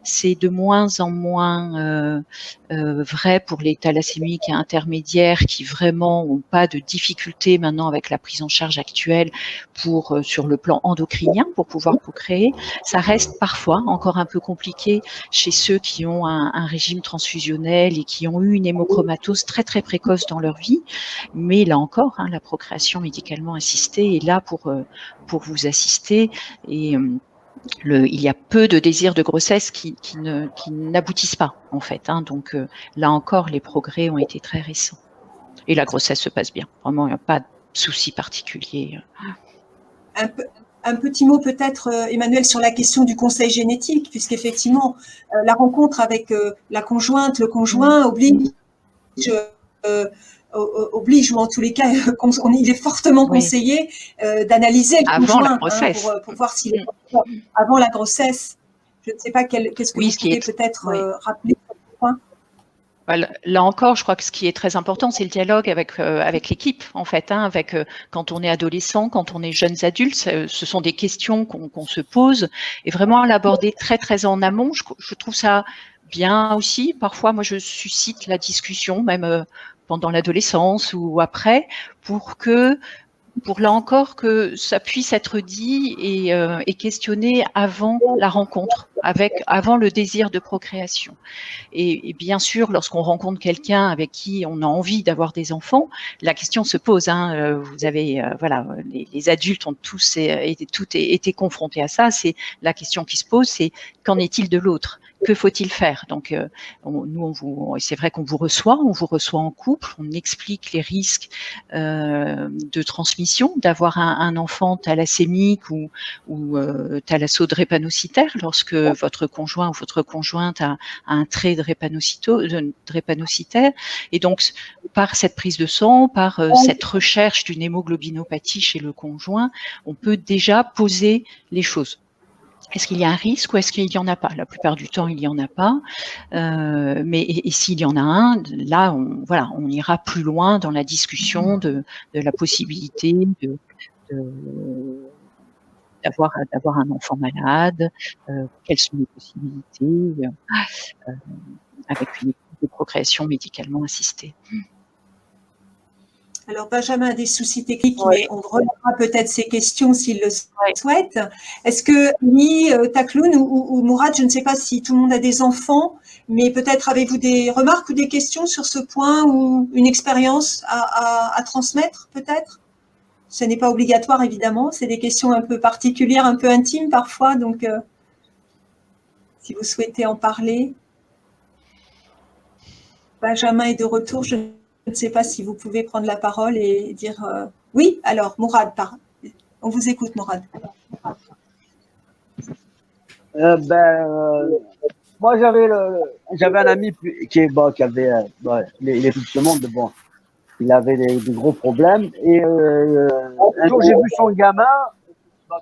C'est de moins en moins vrai pour les thalassémiques intermédiaires qui vraiment n'ont pas de difficulté maintenant avec la prise en charge actuelle sur le plan endocrinien pour pouvoir procréer. Ça reste parfois encore un peu compliqué chez ceux qui ont un régime transfusionnel et qui ont eu une hémochromatose très très précoce dans leur vie, mais là encore, hein, la procréation médicalement assistée est là pour vous assister, et il y a peu de désirs de grossesse qui n'aboutissent pas, en fait. Hein, donc là encore, les progrès ont été très récents. Et la grossesse se passe bien. Vraiment, il n'y a pas de souci particulier. Un petit mot peut-être, Emmanuel, sur la question du conseil génétique, puisqu'effectivement, la rencontre avec la conjointe, le conjoint oblige, ou en tous les cas, il est fortement conseillé d'analyser le conjoint pour voir s'il est avant la grossesse. Je ne sais pas qu'est-ce que vous pouvez peut-être rappeler sur ce point. Là encore, je crois que ce qui est très important, c'est le dialogue avec l'équipe, en fait. Hein, quand on est adolescent, quand on est jeunes adultes, ce sont des questions qu'on se pose, et vraiment l'aborder très très en amont. Je trouve ça bien aussi. Parfois, moi, je suscite la discussion, même pendant l'adolescence ou après, pour là encore que ça puisse être dit et questionné avant la rencontre, avant le désir de procréation. Et bien sûr, lorsqu'on rencontre quelqu'un avec qui on a envie d'avoir des enfants, la question se pose. Hein, vous avez, les adultes ont tous été confrontés à ça. C'est la question qui se pose, c'est qu'en est-il de l'autre ? Que faut-il faire? Donc, c'est vrai qu'on vous reçoit en couple, on explique les risques de transmission d'avoir un enfant thalassémique ou thalasso-drépanocytaire lorsque votre conjoint ou votre conjointe a un trait drépanocytaire. Et donc, par cette prise de sang, par cette recherche d'une hémoglobinopathie chez le conjoint, on peut déjà poser les choses. Est-ce qu'il y a un risque ou est-ce qu'il n'y en a pas? La plupart du temps, il n'y en a pas. Mais s'il y en a un, là, on ira plus loin dans la discussion de la possibilité d'avoir un enfant malade, quelles sont les possibilités avec une équipe de procréation médicalement assistée. Alors, Benjamin a des soucis techniques, mais on relèvera peut-être ces questions s'il le souhaite. Est-ce que Ni, Takloun ou Mourad, je ne sais pas si tout le monde a des enfants, mais peut-être avez-vous des remarques ou des questions sur ce point ou une expérience à transmettre, peut-être? Ce n'est pas obligatoire, évidemment. C'est des questions un peu particulières, un peu intimes parfois. Donc, si vous souhaitez en parler. Benjamin est de retour. Je ne sais pas si vous pouvez prendre la parole et dire oui. Alors, Mourad, on vous écoute, Mourad. Moi, j'avais un ami qui avait, il est tout ce monde, bon, il avait des gros problèmes. Et un jour, j'ai vu son gamin,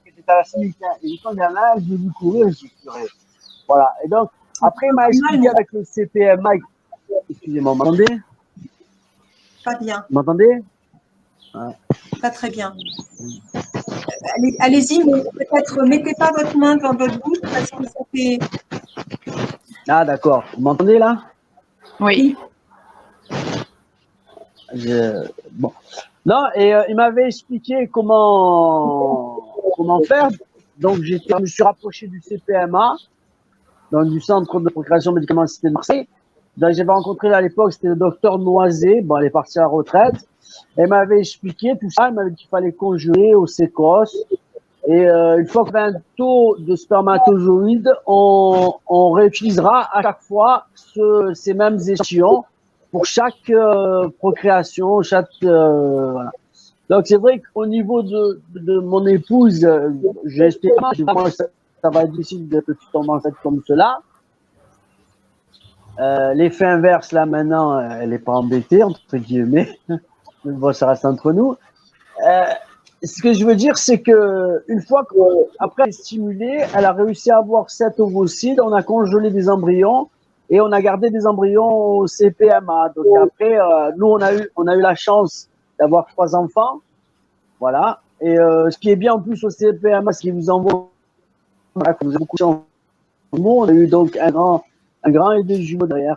qui était à la cynique, et son gamin, je l'ai vu courir, je suis curé. Voilà. Et donc, après, il m'a expliqué avec le CPMA. Excusez-moi, vous m'entendez? Pas bien. Vous m'entendez? Pas très bien. Allez-y, mais peut-être mettez pas votre main dans votre bouche parce que ça fait. Ah, d'accord. Vous m'entendez là? Oui. Bon. Non, et il m'avait expliqué comment faire. Donc, je me suis rapproché du CPMA, donc du Centre de procréation médicalement assistée de Marseille. Donc, j'avais rencontré à l'époque, c'était le docteur Noisé. Bon, elle est partie à la retraite. Elle m'avait expliqué tout ça. Elle m'avait dit qu'il fallait congeler au sécos. Et une fois qu'on a un taux de spermatozoïdes, on réutilisera à chaque fois ces mêmes échantillons pour chaque procréation, voilà. Donc c'est vrai qu'au niveau de mon épouse, j'espère que ça va être difficile de tomber enceinte comme cela. L'effet inverse, là maintenant, elle n'est pas embêtée, entre guillemets. Bon, ça reste entre nous. Ce que je veux dire, c'est que une fois qu'après elle est stimulée, elle a réussi à avoir 7 ovocytes, on a congelé des embryons et on a gardé des embryons au CPMA. Donc après, nous, on a eu la chance d'avoir 3 enfants. Voilà. Et ce qui est bien en plus au CPMA, ce qui vous envoie, voilà, comme vous avez beaucoup de chance, on a eu donc un grand et 2 jumeaux derrière.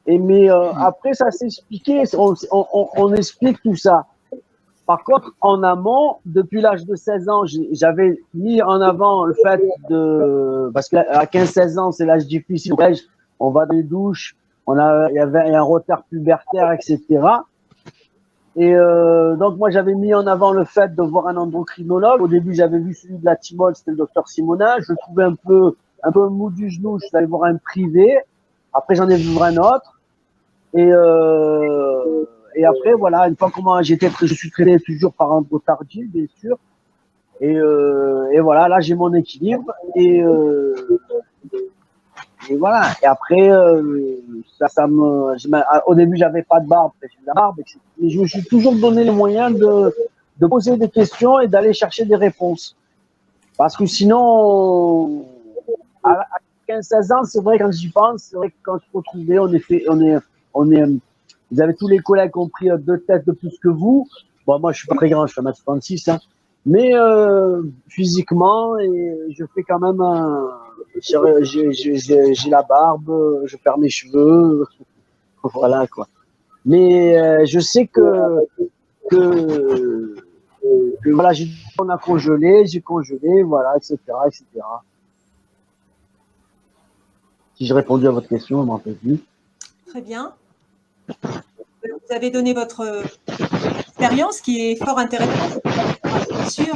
Mais après, ça s'est expliqué, on explique tout ça. Par contre, en amont, depuis l'âge de 16 ans, j'avais mis en avant le fait parce qu'à 15-16 ans, c'est l'âge difficile. On va dans les douches, il y avait un retard pubertaire, etc. Et donc, moi, j'avais mis en avant le fait de voir un endocrinologue. Au début, j'avais vu celui de la Timol, c'était le docteur Simonin. Je le trouvais un peu mou du genou. Je suis allé voir un privé. Après, j'en ai vu un autre. Et après, voilà, une fois comment je suis traité toujours par andro tardif, bien sûr. Et voilà, là, j'ai mon équilibre. Et voilà. Et après, au début, j'avais pas de barbe, j'ai de la barbe, etc. Mais je me suis toujours donné le moyen de poser des questions et d'aller chercher des réponses. Parce que sinon, à 15-16 ans, c'est vrai, quand j'y pense, c'est vrai que quand je me retrouvais, vous avez tous les collègues qui ont pris 2 têtes de plus que vous. Bon, moi, je suis pas très grand, je suis 1m36, hein. Mais physiquement, et je fais quand même j'ai la barbe, je perds mes cheveux, voilà quoi. Mais je sais que voilà, on a congelé, j'ai congelé, voilà, etc., etc. Si j'ai répondu à votre question, je m'en rappelle plus. Très bien. Vous avez donné votre expérience qui est fort intéressante, bien sûr.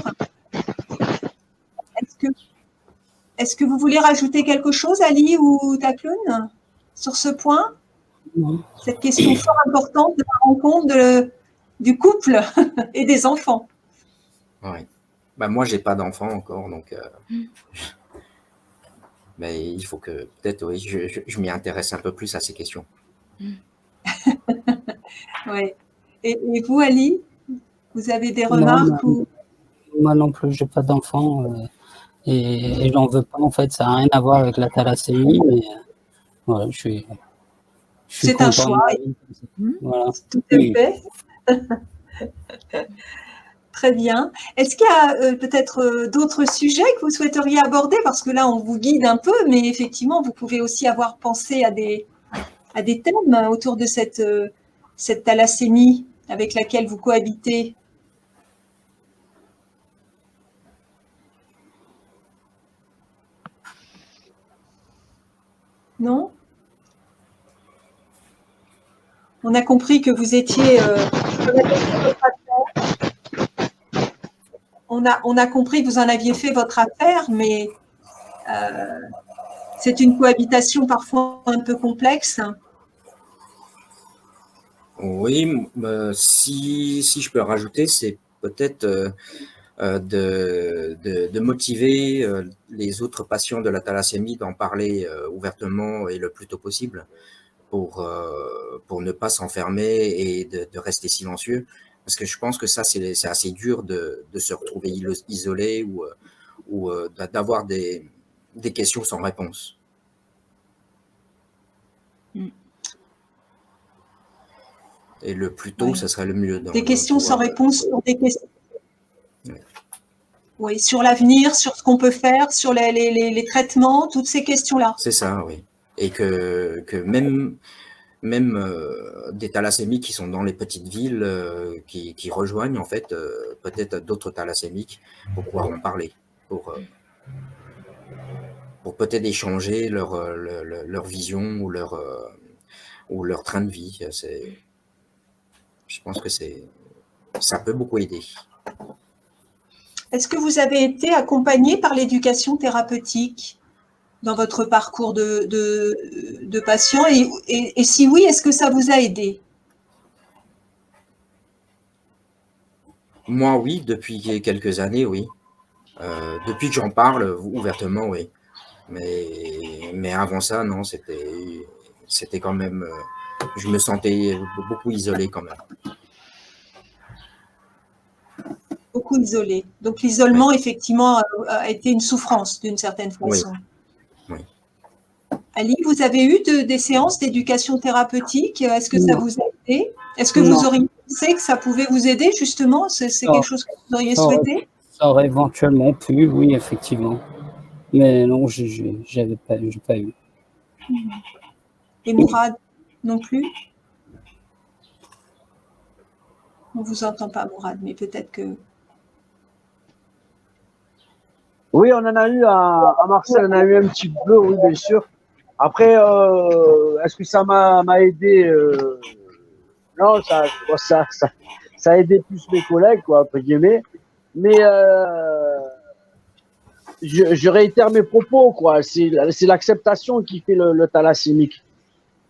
Est-ce que vous voulez rajouter quelque chose, Ali ou Takloun, sur ce point? Cette question fort importante de la rencontre du couple et des enfants. Oui. Bah, moi, j'ai pas d'enfant encore, donc mais il faut que peut-être oui, je m'y intéresse un peu plus à ces questions. Oui. Et vous, Ali, vous avez des remarques Moi non plus, j'ai pas d'enfant et j'en veux pas en fait. Ça n'a rien à voir avec la thalassémie, mais voilà, je suis c'est un choix. Voilà. Tout à fait. Très bien. Est-ce qu'il y a peut-être d'autres sujets que vous souhaiteriez aborder? Parce que là, on vous guide un peu, mais effectivement, vous pouvez aussi avoir pensé à des thèmes autour de cette thalassémie avec laquelle vous cohabitez. Non? On a compris que vous étiez... on a compris que vous en aviez fait votre affaire, mais c'est une cohabitation parfois un peu complexe. Oui, si je peux rajouter, c'est peut-être de motiver les autres patients de la thalassémie d'en parler ouvertement et le plus tôt possible pour ne pas s'enfermer et de rester silencieux. Parce que je pense que ça, c'est assez dur de se retrouver isolé ou d'avoir des questions sans réponse. Et le plus tôt, ça serait le mieux. Des questions sans réponse sur des questions. Oui, sur l'avenir, sur ce qu'on peut faire, sur les traitements, toutes ces questions-là. C'est ça, oui. Et que même même des thalassémiques qui sont dans les petites villes, qui rejoignent en fait peut-être d'autres thalassémiques pour pouvoir en parler, pour peut-être échanger leur vision ou leur train de vie. Je pense que ça peut beaucoup aider. Est-ce que vous avez été accompagné par l'éducation thérapeutique dans votre parcours de patient et si oui, est-ce que ça vous a aidé? Moi, oui, depuis quelques années, oui. Depuis que j'en parle ouvertement, oui. Mais avant ça, non, c'était quand même... je me sentais beaucoup isolé quand même. Beaucoup isolé. Donc l'isolement, oui, effectivement, a été une souffrance d'une certaine façon. Oui. Oui. Ali, vous avez eu des séances d'éducation thérapeutique? Est-ce que ça vous a aidé? Est-ce que vous auriez pensé que ça pouvait vous aider, justement? C'est quelque chose que vous auriez souhaité? Ça aurait éventuellement pu, oui, effectivement. Mais non, j'avais pas eu. Et Mourad, non plus? On ne vous entend pas, Mourad, mais peut-être que... Oui, on en a eu à Marseille, on en a eu un petit peu, oui, bien sûr. Après, est-ce que ça m'a aidé? Non, ça a aidé plus mes collègues, quoi, entre guillemets. Mais je réitère mes propos, quoi. C'est l'acceptation qui fait le thalassémique.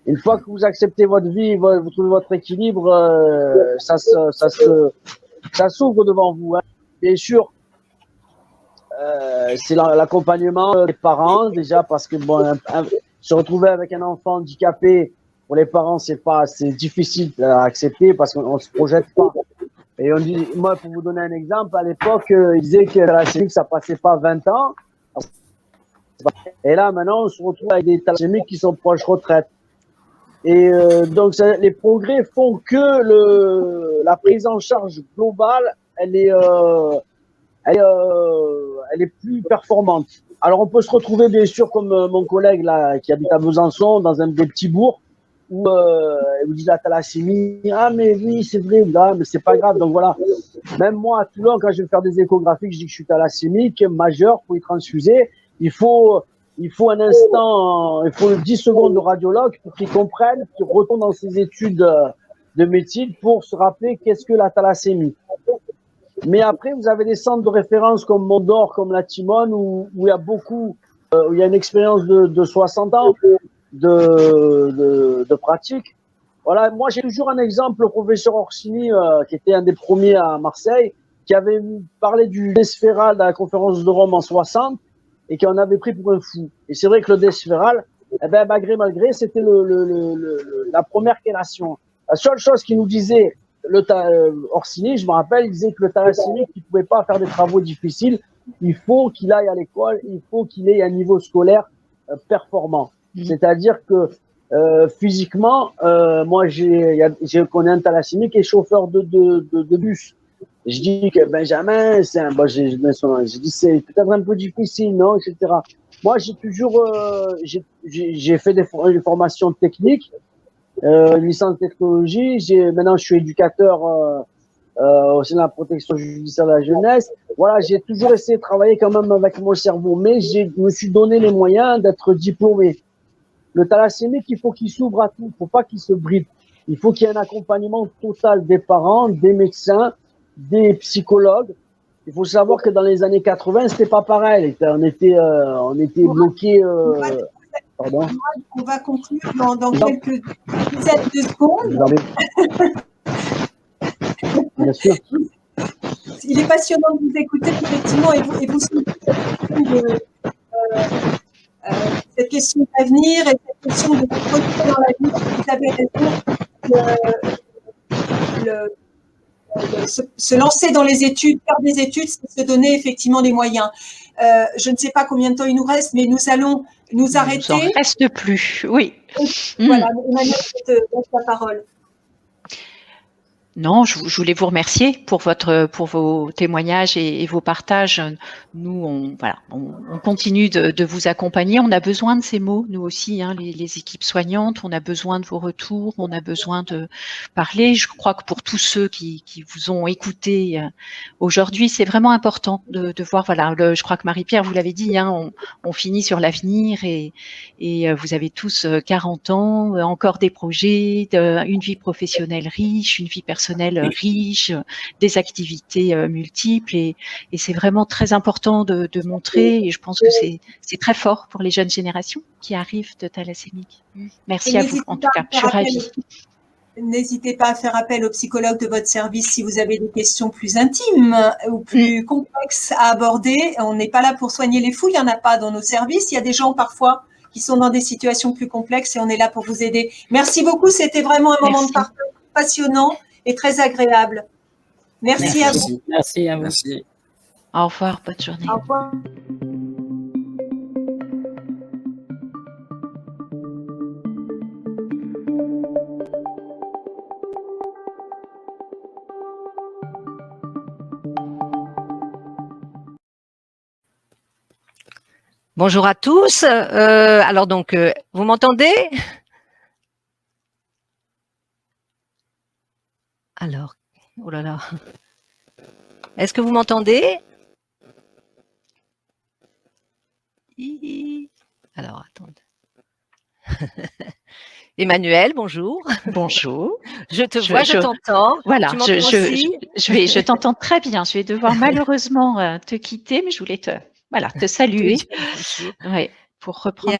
Une fois que vous acceptez votre vie, vous trouvez votre équilibre, ça s'ouvre devant vous, hein. Bien sûr. C'est l'accompagnement des parents, déjà, parce que bon, se retrouver avec un enfant handicapé, pour les parents, c'est difficile à accepter parce qu'on ne se projette pas. Et on dit, moi, pour vous donner un exemple, à l'époque, ils disaient que la thalassémie, ça passait pas 20 ans. Et là, maintenant, on se retrouve avec des thalassémiques qui sont proches retraite. Et donc, les progrès font que la prise en charge globale, elle est plus performante. Alors, on peut se retrouver, bien sûr, comme mon collègue là, qui habite à Besançon, dans un des petits bourgs, où il vous dit la thalassémie. Ah, mais oui, c'est vrai, là, mais c'est pas grave. Donc voilà. Même moi, à Toulon, quand je vais faire des échographies, je dis que je suis thalassémique majeur, pour y transfuser. Il faut un instant, il faut 10 secondes de radiologue pour qu'il comprenne, qu'il retourne dans ses études de médecine pour se rappeler qu'est-ce que la thalassémie. Mais après, vous avez des centres de référence comme Mondor, comme la Timone, où il y a beaucoup, où il y a une expérience de 60 ans de pratique. Voilà, moi j'ai toujours un exemple, le professeur Orsini, qui était un des premiers à Marseille, qui avait parlé du Desferal à la conférence de Rome en 60 et qu'on avait pris pour un fou. Et c'est vrai que le Desferal, eh ben, malgré, c'était la première chélation. La seule chose qu'il nous disait, Orsini, je me rappelle, il disait que le thalassémique, il ne pouvait pas faire des travaux difficiles, il faut qu'il aille à l'école, il faut qu'il ait un niveau scolaire performant. C'est-à-dire que physiquement, moi, je connais un thalassémique qui est chauffeur de bus. Je dis que Benjamin, c'est peut-être un peu difficile, non, etc. Moi, j'ai toujours, j'ai fait des formations techniques, une licence de technologie. Maintenant, je suis éducateur au sein de la protection judiciaire de la jeunesse. Voilà, j'ai toujours essayé de travailler quand même avec mon cerveau, mais je me suis donné les moyens d'être diplômé. Le thalassémique, il faut qu'il s'ouvre à tout, il ne faut pas qu'il se bride. Il faut qu'il y ait un accompagnement total des parents, des médecins, des psychologues. Il faut savoir que dans les années 80, c'était pas pareil. On était bloqués. Pardon. On va conclure dans quelques dizaines de secondes. Bien sûr. Il est passionnant de vous écouter, effectivement, et vous cette question d'avenir et cette question de produire dans la vie. Vous avez raison. Se lancer dans les études, faire des études, c'est se donner effectivement des moyens. Je ne sais pas combien de temps il nous reste, mais nous allons nous arrêter. Il ne reste plus, oui. Voilà, Emmanuel, je te laisse la parole. Non, je voulais vous remercier pour vos témoignages et vos partages. Nous, on continue de vous accompagner. On a besoin de ces mots, nous aussi, hein, les équipes soignantes. On a besoin de vos retours. On a besoin de parler. Je crois que pour tous ceux qui vous ont écouté aujourd'hui, c'est vraiment important de voir. Voilà, je crois que Marie-Pierre, vous l'avez dit, hein, on finit sur l'avenir et vous avez tous 40 ans, encore des projets, une vie professionnelle riche, une vie personnelle riche, des activités multiples et c'est vraiment très important de montrer et je pense que c'est très fort pour les jeunes générations qui arrivent de thalassémiques. Merci à vous, en tout cas, je suis ravie. N'hésitez pas à faire appel au psychologue de votre service si vous avez des questions plus intimes ou plus complexes à aborder. On n'est pas là pour soigner les fous, il n'y en a pas dans nos services. Il y a des gens parfois qui sont dans des situations plus complexes et on est là pour vous aider. Merci beaucoup, c'était vraiment un moment de partage passionnant et très agréable. Merci à vous. Merci à vous. Merci. Au revoir, bonne journée. Au revoir. Bonjour à tous. Alors donc, vous m'entendez? Alors, oh là là. Est-ce que vous m'entendez? Alors, attendez. Emmanuel, bonjour. Bonjour. Je te vois, je t'entends. Voilà, Tu m'entends aussi? je t'entends très bien. Je vais devoir malheureusement te quitter, mais je voulais te saluer. Oui, Ouais, pour reprendre.